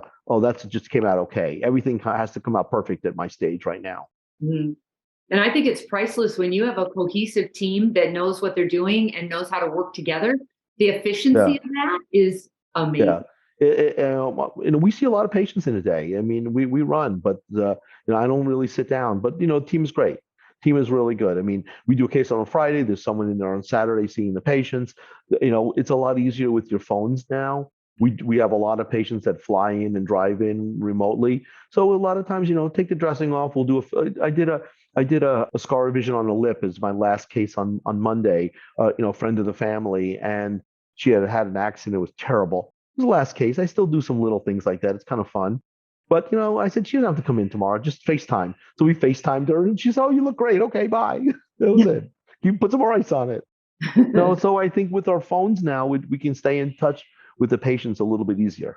that's just came out okay. Everything has to come out perfect at my stage right now. Mhm. And I think it's priceless when you have a cohesive team that knows what they're doing and knows how to work together. The efficiency Yeah. of that is Yeah. amazing. We see a lot of patients in a day. I mean, we run, but I don't really sit down. But team is great. Team is really good. I mean, we do a case on a Friday. There's someone in there on Saturday seeing the patients. It's a lot easier with your phones now. We have a lot of patients that fly in and drive in remotely. So a lot of times, take the dressing off. We'll do I did a scar revision on the lip as my last case on Monday. Friend of the family, and she had had an accident. It was terrible. It was the last case. I still do some little things like that. It's kind of fun. But I said she doesn't have to come in tomorrow. Just FaceTime. So we FaceTimed her, and she said, "Oh, you look great. Okay, bye." That was it. You put some more ice on it. So I think with our phones now, we can stay in touch with the patients a little bit easier.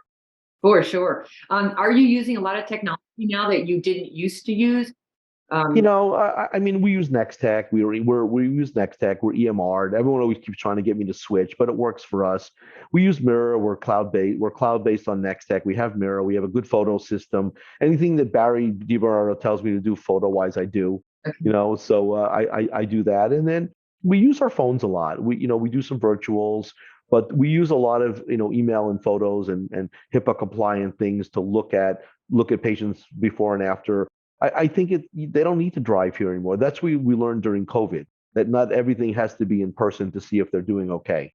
For sure. Are you using a lot of technology now that you didn't used to use? Um, I mean, we use Nextech. We use Nextech. We're EMR'd. Everyone always keeps trying to get me to switch, but it works for us. We use Mirror. We're cloud based. We're cloud based on Nextech. We have Mirror. We have a good photo system. Anything that Barry DiBernardo tells me to do photo wise, I do. So I do that, and then we use our phones a lot. We do some virtuals, but we use a lot of email and photos and HIPAA compliant things to look at patients before and after. I think they don't need to drive here anymore. That's what we learned during COVID, that not everything has to be in person to see if they're doing okay.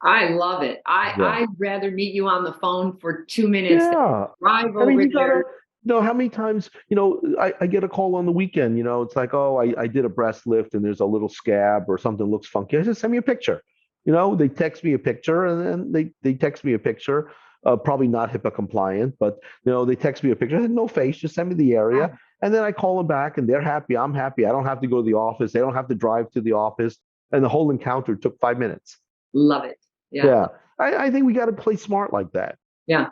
I love it. Yeah. I'd rather meet you on the phone for 2 minutes than Yeah. drive I mean, over you gotta there. know how many times, I get a call on the weekend, it's like, oh, I did a breast lift and there's a little scab or something looks funky. I said, send me a picture. They text me a picture and then they text me a picture, probably not HIPAA compliant, but they text me a picture. I said, no face, just send me the area. And then I call them back and they're happy. I'm happy. I don't have to go to the office. They don't have to drive to the office. And the whole encounter took 5 minutes. Love it. Yeah. Yeah. I think we got to play smart like that. Yeah.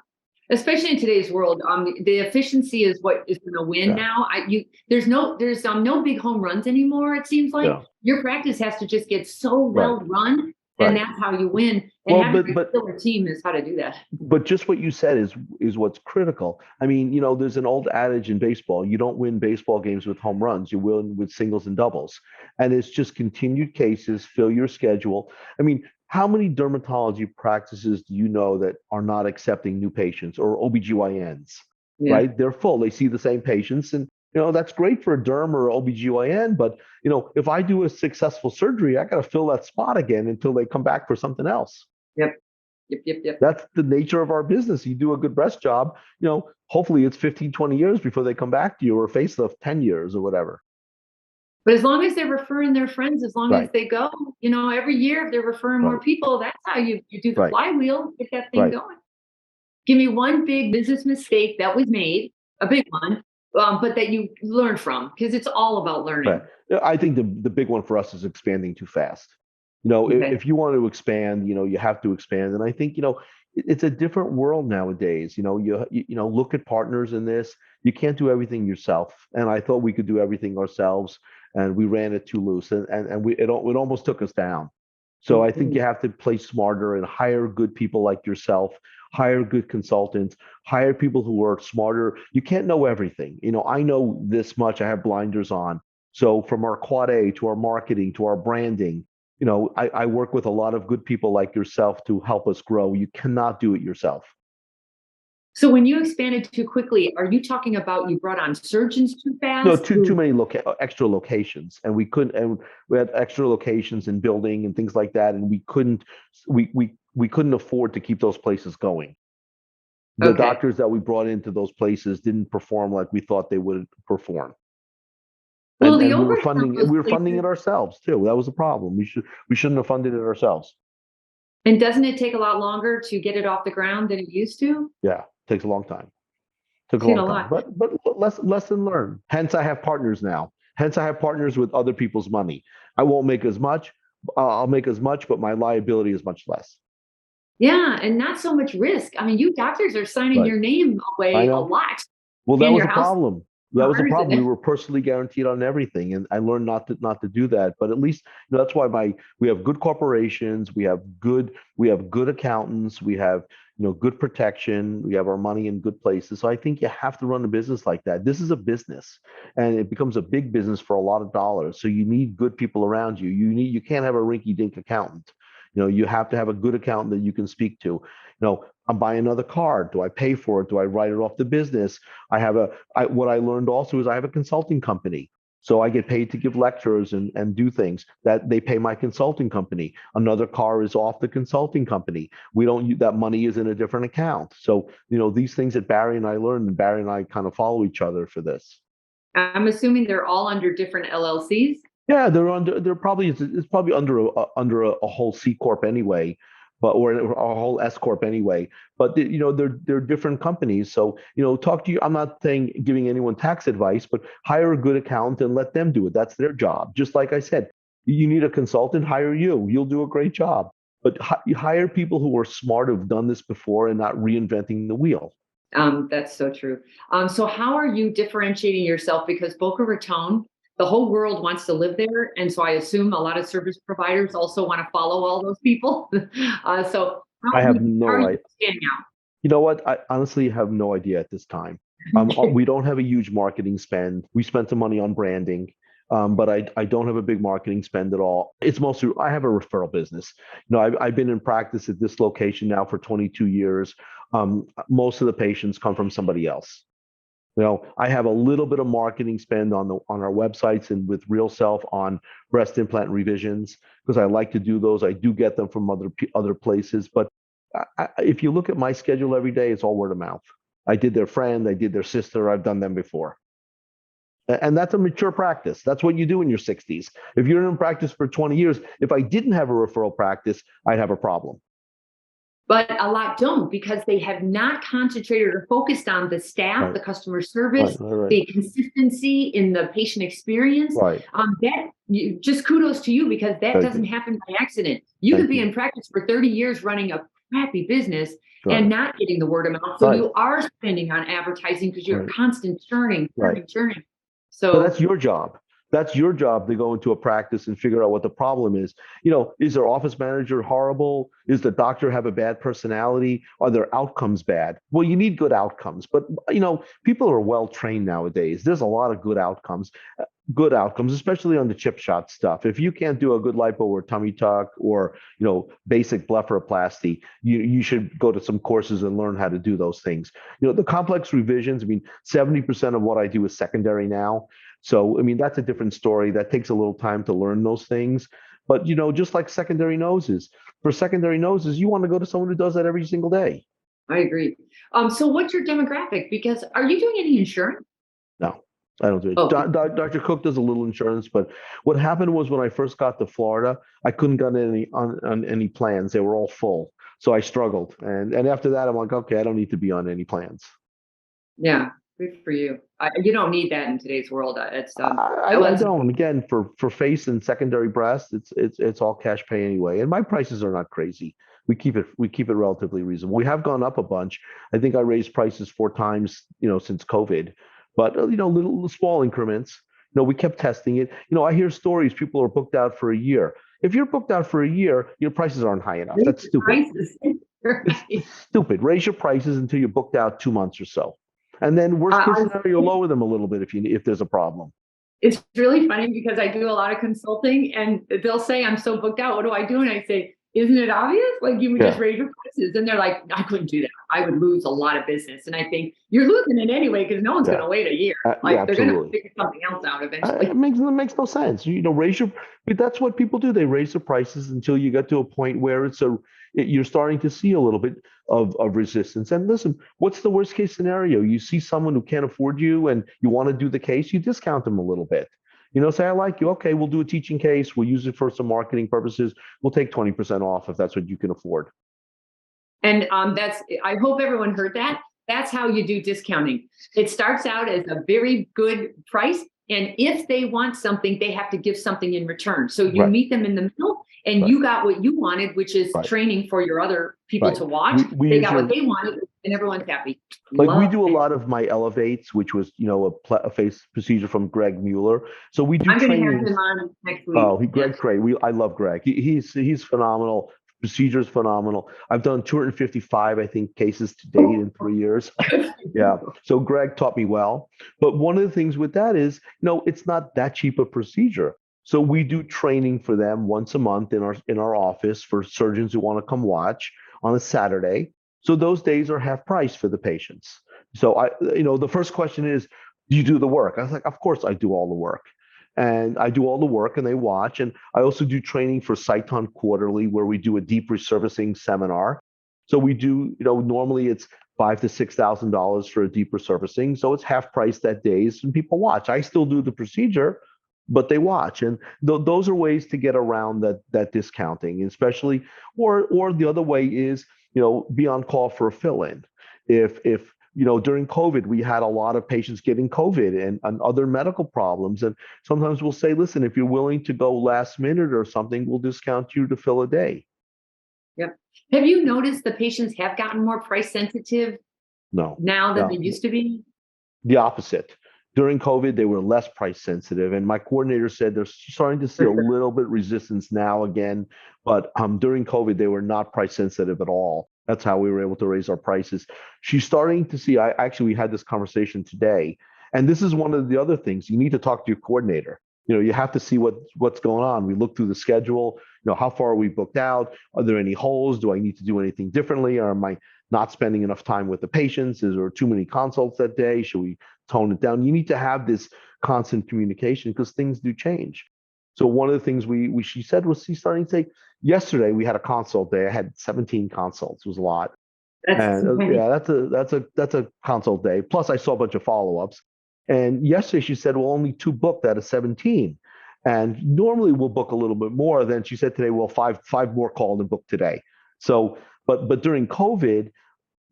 Especially in today's world, the efficiency is what is going to win Yeah. now. There's no big home runs anymore. It seems like Yeah. your practice has to just get so Right. well run, and Right. that's how you win. And Well, having but a but killer team is how to do that. but just what you said is what's critical. I mean, there's an old adage in baseball: you don't win baseball games with home runs; you win with singles and doubles. And it's just continued cases, fill your schedule. I mean, how many dermatology practices do you know that are not accepting new patients or OBGYNs? Yeah. right? They're full. They see the same patients, and that's great for a derm or OBGYN, but if I do a successful surgery, I got to fill that spot again until they come back for something else. Yep. Yep. Yep. Yep. That's the nature of our business. You do a good breast job, hopefully it's 15, 20 years before they come back to you, or facelift 10 years or whatever. But as long as they're referring their friends, as long as Right, they go, every year if they're referring more right, people, that's how you do the right, flywheel, get that thing right. going. Give me one big business mistake that was made, a big one, but that you learned from, because it's all about Right. learning. Yeah, I think the big one for us is expanding too fast. Okay. If you want to expand, you have to expand. And I think, it's a different world nowadays. Look at partners in this. You can't do everything yourself. And I thought we could do everything ourselves, and we ran it too loose, and it almost took us down. So I think you Mhm. have to play smarter and hire good people like yourself, hire good consultants, hire people who are smarter. You can't know everything. I know this much, I have blinders on. So from our quad A to our marketing to our branding, I work with a lot of good people like yourself to help us grow. You cannot do it yourself. So when you expanded too quickly, are you talking about you brought on surgeons too No, fast? too many extra locations, and we had extra locations in building and things like that, and we couldn't afford to keep those places going. The Okay. doctors that we brought into those places didn't perform like we thought they would perform. Well, the And we were overhead on funding those it places, ourselves too. That was the problem. We shouldn't have funded it ourselves. and doesn't it take a lot longer to get it off the ground than it used to? Yeah, takes a long time. Took a Seen long a time. lot. But lesson learned. Hence I have partners now. Hence I have partners with other people's money. I won't make as much. I'll make as much, but my liability is much less. Yeah, and not so much risk. I mean, you doctors are signing Right. your name I away a know. lot, Well, that and was your a house problem. That was a cars problem. We and were personally guaranteed on everything, and I learned not to do that. But at least that's why we have good corporations, we have good accountants, we have good protection, we have our money in good places. So I think you have to run a business like that. This is a business, and it becomes a big business for a lot of dollars. So you need good people around you. You can't have a rinky-dink accountant. You have to have a good accountant that you can speak to. I'm buying another car. Do I pay for it? Do I write it off the business? What I learned also is I have a consulting company. So I get paid to give lectures and do things that they pay my consulting company. Another car is off the consulting company. We don't that money is in a different account. So, these things that Barry and I learned, and Barry and I kind of follow each other for this. I'm assuming they're all under different LLCs. Yeah, it's probably under a whole C corp anyway, but or a whole S corp anyway. But they're different companies. So talk to you. I'm not saying giving anyone tax advice, but hire a good accountant and let them do it. That's their job. Just like I said, you need a consultant, hire you. You'll do a great job. But you hire people who are smart, who've done this before, and not reinventing the wheel. That's so true. So how are you differentiating yourself? Because Boca Raton, the whole world wants to live there, and so I assume a lot of service providers also want to follow all those people. So I have how are no you idea. standing You know what? I honestly have no idea at this time. out? We don't have a huge marketing spend. We spent some money on branding, but I don't have a big marketing spend at all. It's mostly I have a referral business. I've been in practice at this location now for 22 years. Most of the patients come from somebody else. I have a little bit of marketing spend on our websites and with Real Self on breast implant revisions because I like to do those. I do get them from other places, but if you look at my schedule every day, it's all word of mouth. I did their friend, I did their sister, I've done them before. And that's a mature practice. That's what you do in your 60s. If you're in practice for 20 years, if I didn't have a referral practice, I'd have a problem. But a lot don't because they have not concentrated or focused on the staff, Right, the customer right, service, right, right, the consistency in the patient experience. right. Just kudos to you because that Thank doesn't you. happen by accident. You could Thank be you. in practice for 30 years running a crappy business and Right, not getting the word of mouth. So right, you are spending on advertising because you're right, constant churning, right. churning, churning. But that's So your job. That's your job to go into a practice and figure out what the problem is. Is their office manager horrible? Is the doctor have a bad personality? Are their outcomes bad? Well, you need good outcomes, but people are well trained nowadays. There's a lot of good outcomes. good outcomes, especially on the chip shot stuff. If you can't do a good lipo or tummy tuck or basic blepharoplasty, you should go to some courses and learn how to do those things. The complex revisions. I mean, 70% of what I do is secondary now. So I mean, that's a different story. That takes a little time to learn those things. But just like secondary noses, for secondary noses, you want to go to someone who does that every single day. I agree. So what's your demographic? Because are you doing any insurance? No, I don't do it. Oh, Dr. Cook does a little insurance, but what happened was when I first got to Florida, I couldn't get any on any plans. They were all full, so I struggled. And after that, I'm like, okay, I don't need to be on any plans. yeah. Good for you. You don't need that in today's world. It's I don't. Again, for face and secondary breast, it's all cash pay anyway, and my prices are not crazy. We keep it relatively reasonable. We have gone up a bunch. I think I raised prices 4 times, since COVID, but little small increments. We kept testing it. I hear stories people are booked out for a year. If you're booked out for a year, your prices aren't high enough. That's stupid. Prices. It's stupid. Raise your prices until you're booked out 2 months or so. And then worst case scenario, lower them a little bit if there's a problem. It's really funny because I do a lot of consulting and they'll say, I'm so booked out. What do I do? And I say, isn't it obvious? Like you would just raise your prices. And they're like, I couldn't do that. I would lose a lot of business. And I think you're losing it anyway because no one's going to wait a year. Like they're going to figure something else out eventually. It makes no sense. But that's what people do. They raise the prices until you get to a point where you're starting to see a little bit of resistance. And listen, what's the worst case scenario? You see someone who can't afford you and you want to do the case, you discount them a little bit. Say, I like you. Okay, we'll do a teaching case. We'll use it for some marketing purposes. We'll take 20% off if that's what you can afford. And I hope everyone heard that. That's how you do discounting. It starts out as a very good price. And if they want something, they have to give something in return. So you meet them in the middle and you got what you wanted, which is training for your other people to watch. They got what they wanted and everyone's happy. We do a lot of my Elevates, which was, a face procedure from Greg Mueller. So we do I'm training. going to have him on next week. Oh, Greg's great. I love Greg. He's phenomenal. Procedure's phenomenal. I've done 255, I think, cases to date in 3 years. Yeah. So Greg taught me well. But one of the things with that is, it's not that cheap a procedure. So we do training for them once a month in our office for surgeons who want to come watch on a Saturday. So those days are half price for the patients. So the first question is, do you do the work? I was like, of course I do all the work. And I do all the work and they watch. And I also do training for Cyton Quarterly where we do a deep resurfacing seminar. So we do, normally it's $5,000 to $6,000 for a deep resurfacing. So it's half price that days and people watch. I still do the procedure, but they watch. And those are ways to get around that discounting, especially, or the other way is, be on call for a fill-in. If during COVID, we had a lot of patients getting COVID and other medical problems. And sometimes we'll say, listen, if you're willing to go last minute or something, we'll discount you to fill a day. Yep. Have you noticed the patients have gotten more price sensitive now than they used to be? The opposite. During COVID, they were less price sensitive. And my coordinator said they're starting to see a little bit resistance now again. But during COVID, they were not price sensitive at all. That's how we were able to raise our prices. She's starting to see, we had this conversation today. And this is one of the other things. You need to talk to your coordinator. You have to see what's going on. We look through the schedule. How far are we booked out? Are there any holes? Do I need to do anything differently? Or am I not spending enough time with the patients? Is there too many consults that day? Should we tone it down? You need to have this constant communication because things do change. So one of the things she said was she's starting to say, yesterday we had a consult day. I had 17 consults. It was a lot. That's a consult day. Plus I saw a bunch of follow-ups. And yesterday she said, well, only 2 booked out of 17. And normally we'll book a little bit more. Then she said today, well, five more called and booked today. So, but during COVID,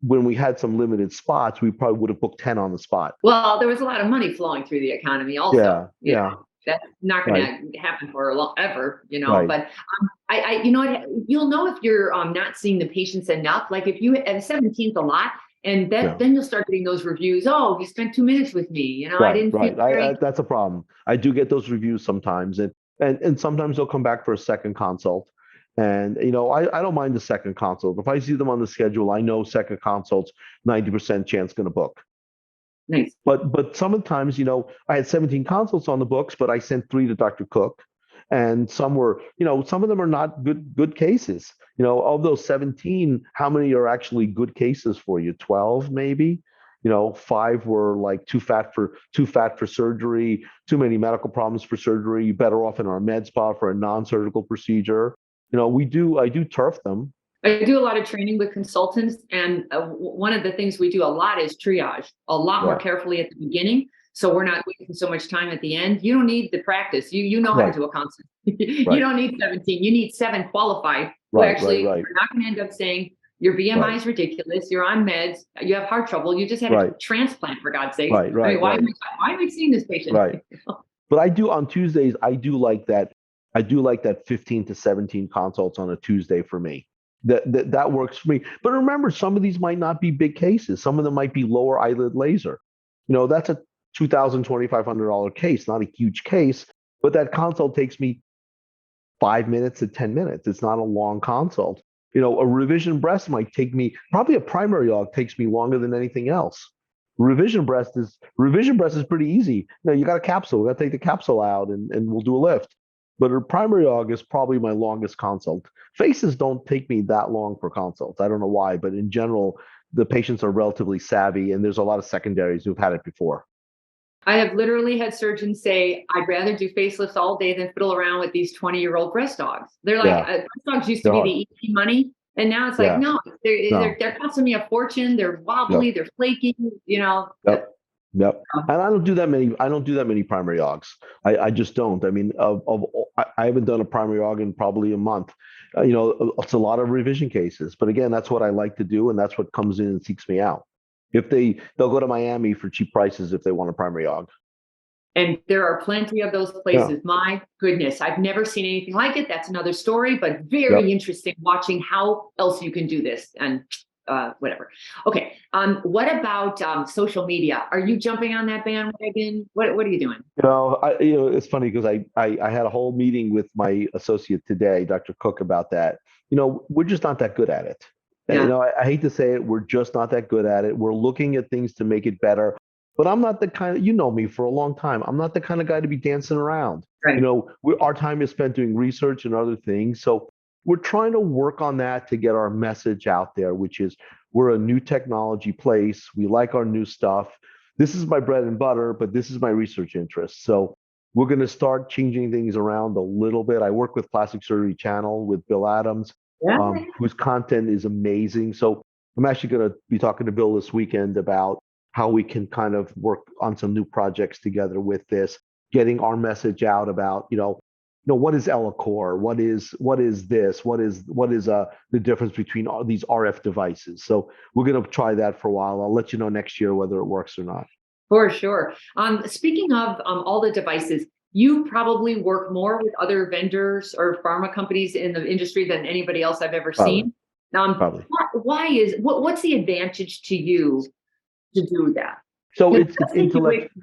when we had some limited spots, we probably would have booked 10 on the spot. Well, there was a lot of money flowing through the economy also. Yeah. That's not going to happen for ever, but you'll know if you're not seeing the patients enough. Like if you at 17th a lot, and then you'll start getting those reviews. Oh, he spent 2 minutes with me. I didn't feel that's a problem. I do get those reviews sometimes, and sometimes they'll come back for a second consult. And I don't mind the second consult. If I see them on the schedule, I know second consult's 90% chance going to book. Nice. But sometimes, I had 17 consults on the books, but I sent 3 to Dr. Cook, and some were, some of them are not good cases. Of those 17, how many are actually good cases for you? 12 maybe. 5 were like too fat for surgery, too many medical problems for surgery, better off in our med spa for a non-surgical procedure. I do turf them. I do a lot of training with consultants, and one of the things we do a lot is triage a lot more Yeah. carefully at the beginning, so we're not wasting so much time at the end. You don't need the practice. You know how Right. to do a consult. You Right. don't need 17. You need 7 qualified who Right. actually Right. are not going to end up saying your BMI Right. is ridiculous. You're on meds. You have heart trouble. You just had a Right. transplant, for God's sakes. Right. I mean, Right. Right. why am I seeing this patient? Right. But I do on Tuesdays, I do like that. I do like that 15 to 17 consults on a Tuesday for me. That works for me. But remember, some of these might not be big cases. Some of them might be lower eyelid laser. That's a $2,000, $2,500 case, not a huge case, but that consult takes me 5 minutes to 10 minutes. It's not a long consult. A revision breast might take me, probably a primary aug takes me longer than anything else. Revision breast is pretty easy. You got a capsule. We got to take the capsule out and we'll do a lift. But a primary aug is probably my longest consult. Faces don't take me that long for consults. I don't know why, but in general, the patients are relatively savvy, and there's a lot of secondaries who've had it before. I have literally had surgeons say, I'd rather do facelifts all day than fiddle around with these 20-year-old breast dogs. They're like, Yeah, breast dogs used to they're be hard. the easy money. And now it's like, Yeah, no, no. they're costing me a fortune. They're Yep. wobbly, they're flaky, Yep. Yep. And I don't do that many. I don't do that many primary augs. I just don't. I mean, I haven't done a primary aug in probably a month. It's a lot of revision cases. But again, that's what I like to do, and that's what comes in and seeks me out. If they'll go to Miami for cheap prices if they want a primary aug. And there are plenty of those Yeah. places. My goodness, I've never seen anything like it. That's another story, but very Yep. interesting watching how else you can do this and whatever. Okay. What about social media? Are you jumping on that bandwagon? What are you doing? It's funny because I had a whole meeting with my associate today, Dr. Cook, about that. We're just not that good at it. Yeah. I hate to say it, we're just not that good at it. We're looking at things to make it better. But I'm not the kind of, me for a long time. I'm not the kind of guy to be dancing around. Right. Our time is spent doing research and other things. So we're trying to work on that to get our message out there, which is we're a new technology place. We like our new stuff. This is my bread and butter, but this is my research interest. So we're going to start changing things around a little bit. I work with Plastic Surgery Channel with Bill Adams, Yeah. whose content is amazing. So I'm actually going to be talking to Bill this weekend about how we can kind of work on some new projects together with this, getting our message out about, what is EllaCore? What is this? What is the difference between all these RF devices? So we're going to try that for a while. I'll let you know next year whether it works or not. For sure. Speaking of all the devices, you probably work more with other vendors or pharma companies in the industry than anybody else I've ever Probably. seen. Probably. What's the advantage to you to do that? So It's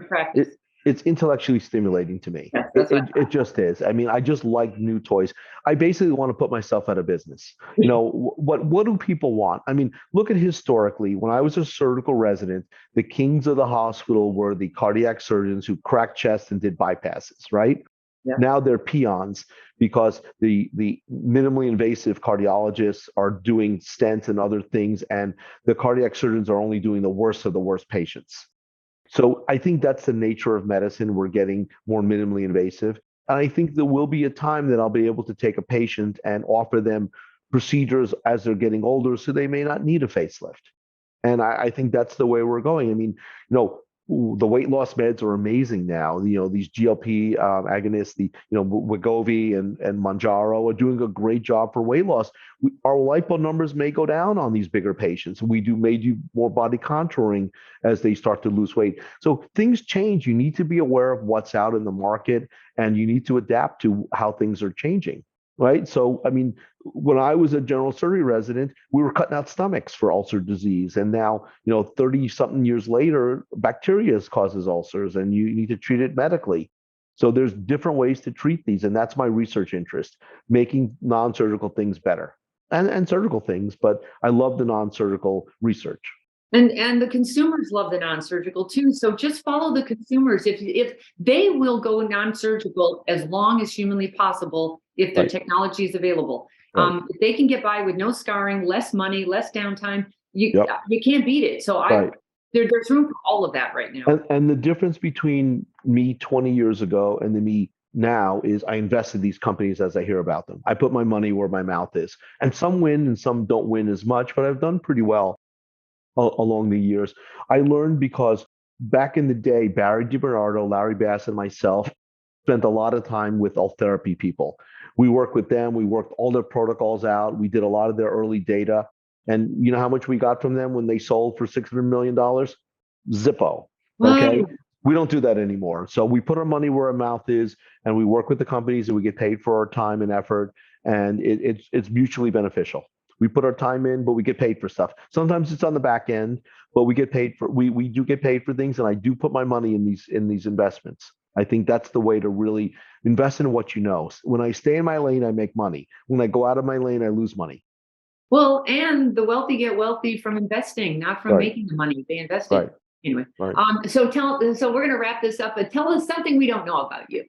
practice. it's intellectually stimulating to me. Yes, that's It just is. I mean, I just like new toys. I basically want to put myself out of business. What do people want? I mean, look at historically, when I was a surgical resident, the kings of the hospital were the cardiac surgeons who cracked chests and did bypasses, right? Yeah. Now they're peons because the minimally invasive cardiologists are doing stents and other things, and the cardiac surgeons are only doing the worst of the worst patients. So I think that's the nature of medicine. We're getting more minimally invasive. And I think there will be a time that I'll be able to take a patient and offer them procedures as they're getting older, so they may not need a facelift. And I think that's the way we're going. I mean, the weight loss meds are amazing now. These GLP agonists, Wegovy and Mounjaro are doing a great job for weight loss. Our lipo numbers may go down on these bigger patients. We may do more body contouring as they start to lose weight. So things change. You need to be aware of what's out in the market, and you need to adapt to how things are changing. Right. So, I mean, when I was a general surgery resident, we were cutting out stomachs for ulcer disease. And now, 30 something years later, bacteria causes ulcers and you need to treat it medically. So there's different ways to treat these. And that's my research interest, making non-surgical things better and surgical things. But I love the non-surgical research. And the consumers love the non-surgical too. So just follow the consumers. If they will go non-surgical as long as humanly possible, if their Right. technology is available. Right. If they can get by with no scarring, less money, less downtime, you Yep. you can't beat it. So Right. there's room for all of that right now. And the difference between me 20 years ago and the me now is I invest in these companies as I hear about them. I put my money where my mouth is. And some win and some don't win as much, but I've done pretty well along the years. I learned because back in the day, Barry DiBernardo, Larry Bass, and myself spent a lot of time with alt therapy people. We worked with them. We worked all their protocols out. We did a lot of their early data. And you know how much we got from them when they sold for $600 million? Zippo. Okay. Wow. We don't do that anymore. So we put our money where our mouth is, and we work with the companies, and we get paid for our time and effort, and it's mutually beneficial. We put our time in, but we get paid for stuff. Sometimes it's on the back end, but we get paid for we do get paid for things, and I do put my money in these investments. I think that's the way to really invest in what you know. When I stay in my lane, I make money. When I go out of my lane, I lose money. Well, and the wealthy get wealthy from investing, not from Right. making the money. They invested. Right. Anyway. Right. So we're gonna wrap this up, but tell us something we don't know about you.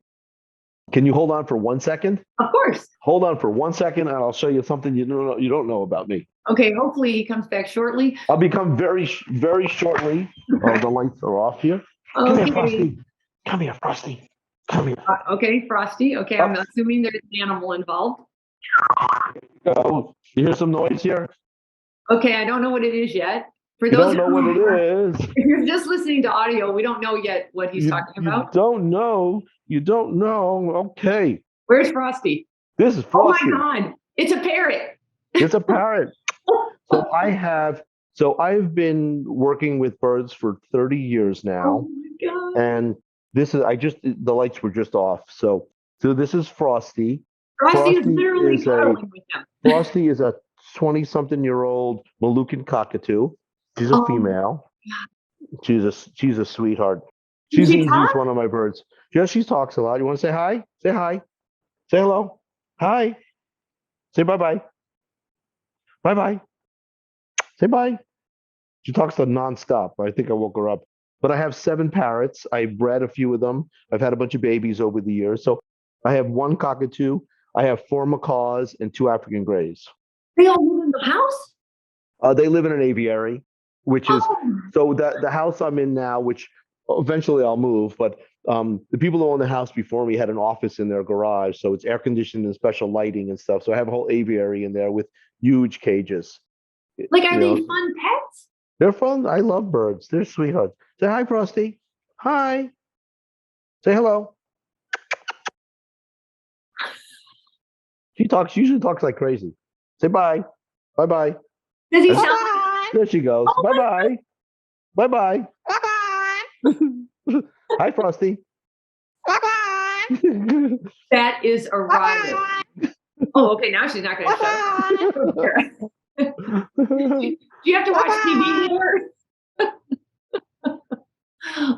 Can you hold on for 1 second? Of course. Hold on for 1 second, and I'll show you something you don't know about me. Okay, hopefully he comes back shortly. I'll become very shortly. Oh, the lights are off here. Come here, Okay. Frosty. Come here, Frosty. Come here. Okay, Frosty. Okay, I'm assuming there's an animal involved. Oh, you hear some noise here? Okay, I don't know what it is yet. For You those don't know what it is. if you're just listening to audio, we don't know yet what he's talking about. You don't know. You don't know. Okay. Where's Frosty? This is Frosty. Oh my God, it's a parrot. It's a parrot. So I've been working with birds for 30 years now. Oh my God. And the lights were just off. So this is Frosty. Frosty is literally cuddling with him. Frosty is a 20-something-year-old Moluccan cockatoo. She's a female. She's a sweetheart. She's one of my birds. Yeah, she talks a lot. You want to say hi? Say hi. Say hello. Hi. Say bye-bye. Bye-bye. Say bye. She talks nonstop. I think I woke her up. But I have 7 parrots. I've bred a few of them. I've had a bunch of babies over the years. So I have 1 cockatoo. I have 4 macaws and 2 African grays. They all live in the house? They live in an aviary, which is so the house I'm in now, which eventually I'll move. But the people who own the house before me had an office in their garage, so it's air conditioned and special lighting and stuff. So I have a whole aviary in there with huge cages. Like, are they fun pets? They're fun. I love birds. They're sweethearts. Say hi, Frosty. Hi. Say hello. She usually talks like crazy. Say bye. Bye-bye. Does he sound There she goes. Bye-bye. Bye-bye. Hi, Frosty. That is a rival. Oh, okay. Now she's not going to shut up. Do you have to watch TV more?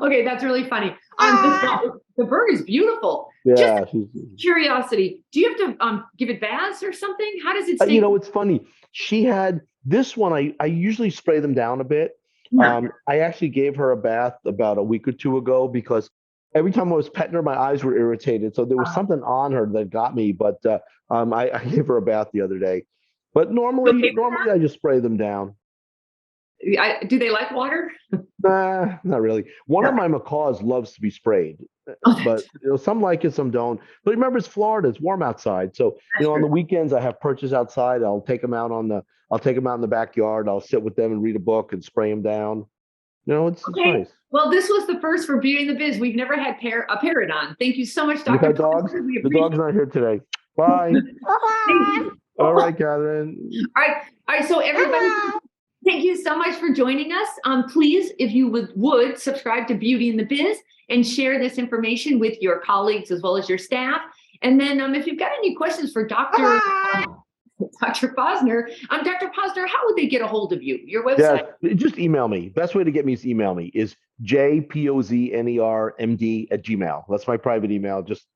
Okay, that's really funny. The bird is beautiful. Yeah. Just curiosity. Do you have to give it baths or something? How does it stay? It's funny. She had this one. I usually spray them down a bit. Yeah. I actually gave her a bath about a week or 2 ago because every time I was petting her, my eyes were irritated. So there was something on her that got me. But I gave her a bath the other day. But normally I just spray them down. Do they like water? Nah, not really. One of my macaws loves to be sprayed, but some like it, some don't. But remember, it's Florida; it's warm outside. So on the weekends, I have perches outside. I'll take them out in the backyard. I'll sit with them and read a book and spray them down. It's nice. Well, this was the first for Beauty and the Biz. We've never had a parrot on. Thank you so much, Dr. You've had dogs? The dog's not here today. Bye. All right, Catherine. All right. So everybody, thank you so much for joining us. Please, if you would subscribe to Beauty and the Biz and share this information with your colleagues as well as your staff. And then if you've got any questions for Dr. Pozner, Dr. Pozner, how would they get a hold of you? Your website? Yeah, just email me. Best way to get me is email me is jpoznermd@gmail.com. That's my private email. Just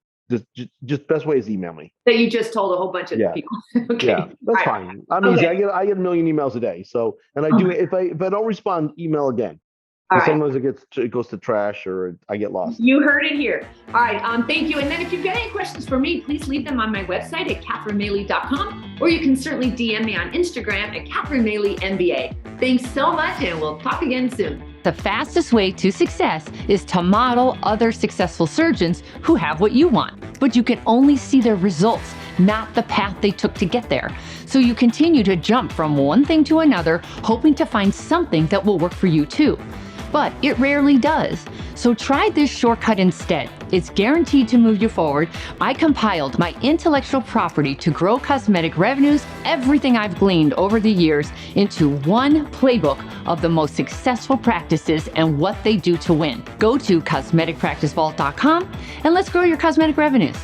just best way is email me. That you just told a whole bunch of people. Okay. Yeah, that's fine. I'm easy. I get a million emails a day. So, and I do if I don't respond, email again. All right. Sometimes it goes to trash or I get lost. You heard it here. All right. Thank you. And then if you've got any questions for me, please leave them on my website at katherinemaley.com, or you can certainly DM me on Instagram at katherinemaley.MBA. Thanks so much, and we'll talk again soon. The fastest way to success is to model other successful surgeons who have what you want, but you can only see their results, not the path they took to get there. So you continue to jump from one thing to another, hoping to find something that will work for you too. But it rarely does. So try this shortcut instead. It's guaranteed to move you forward. I compiled my intellectual property to grow cosmetic revenues, everything I've gleaned over the years, into one playbook of the most successful practices and what they do to win. Go to cosmeticpracticevault.com and let's grow your cosmetic revenues.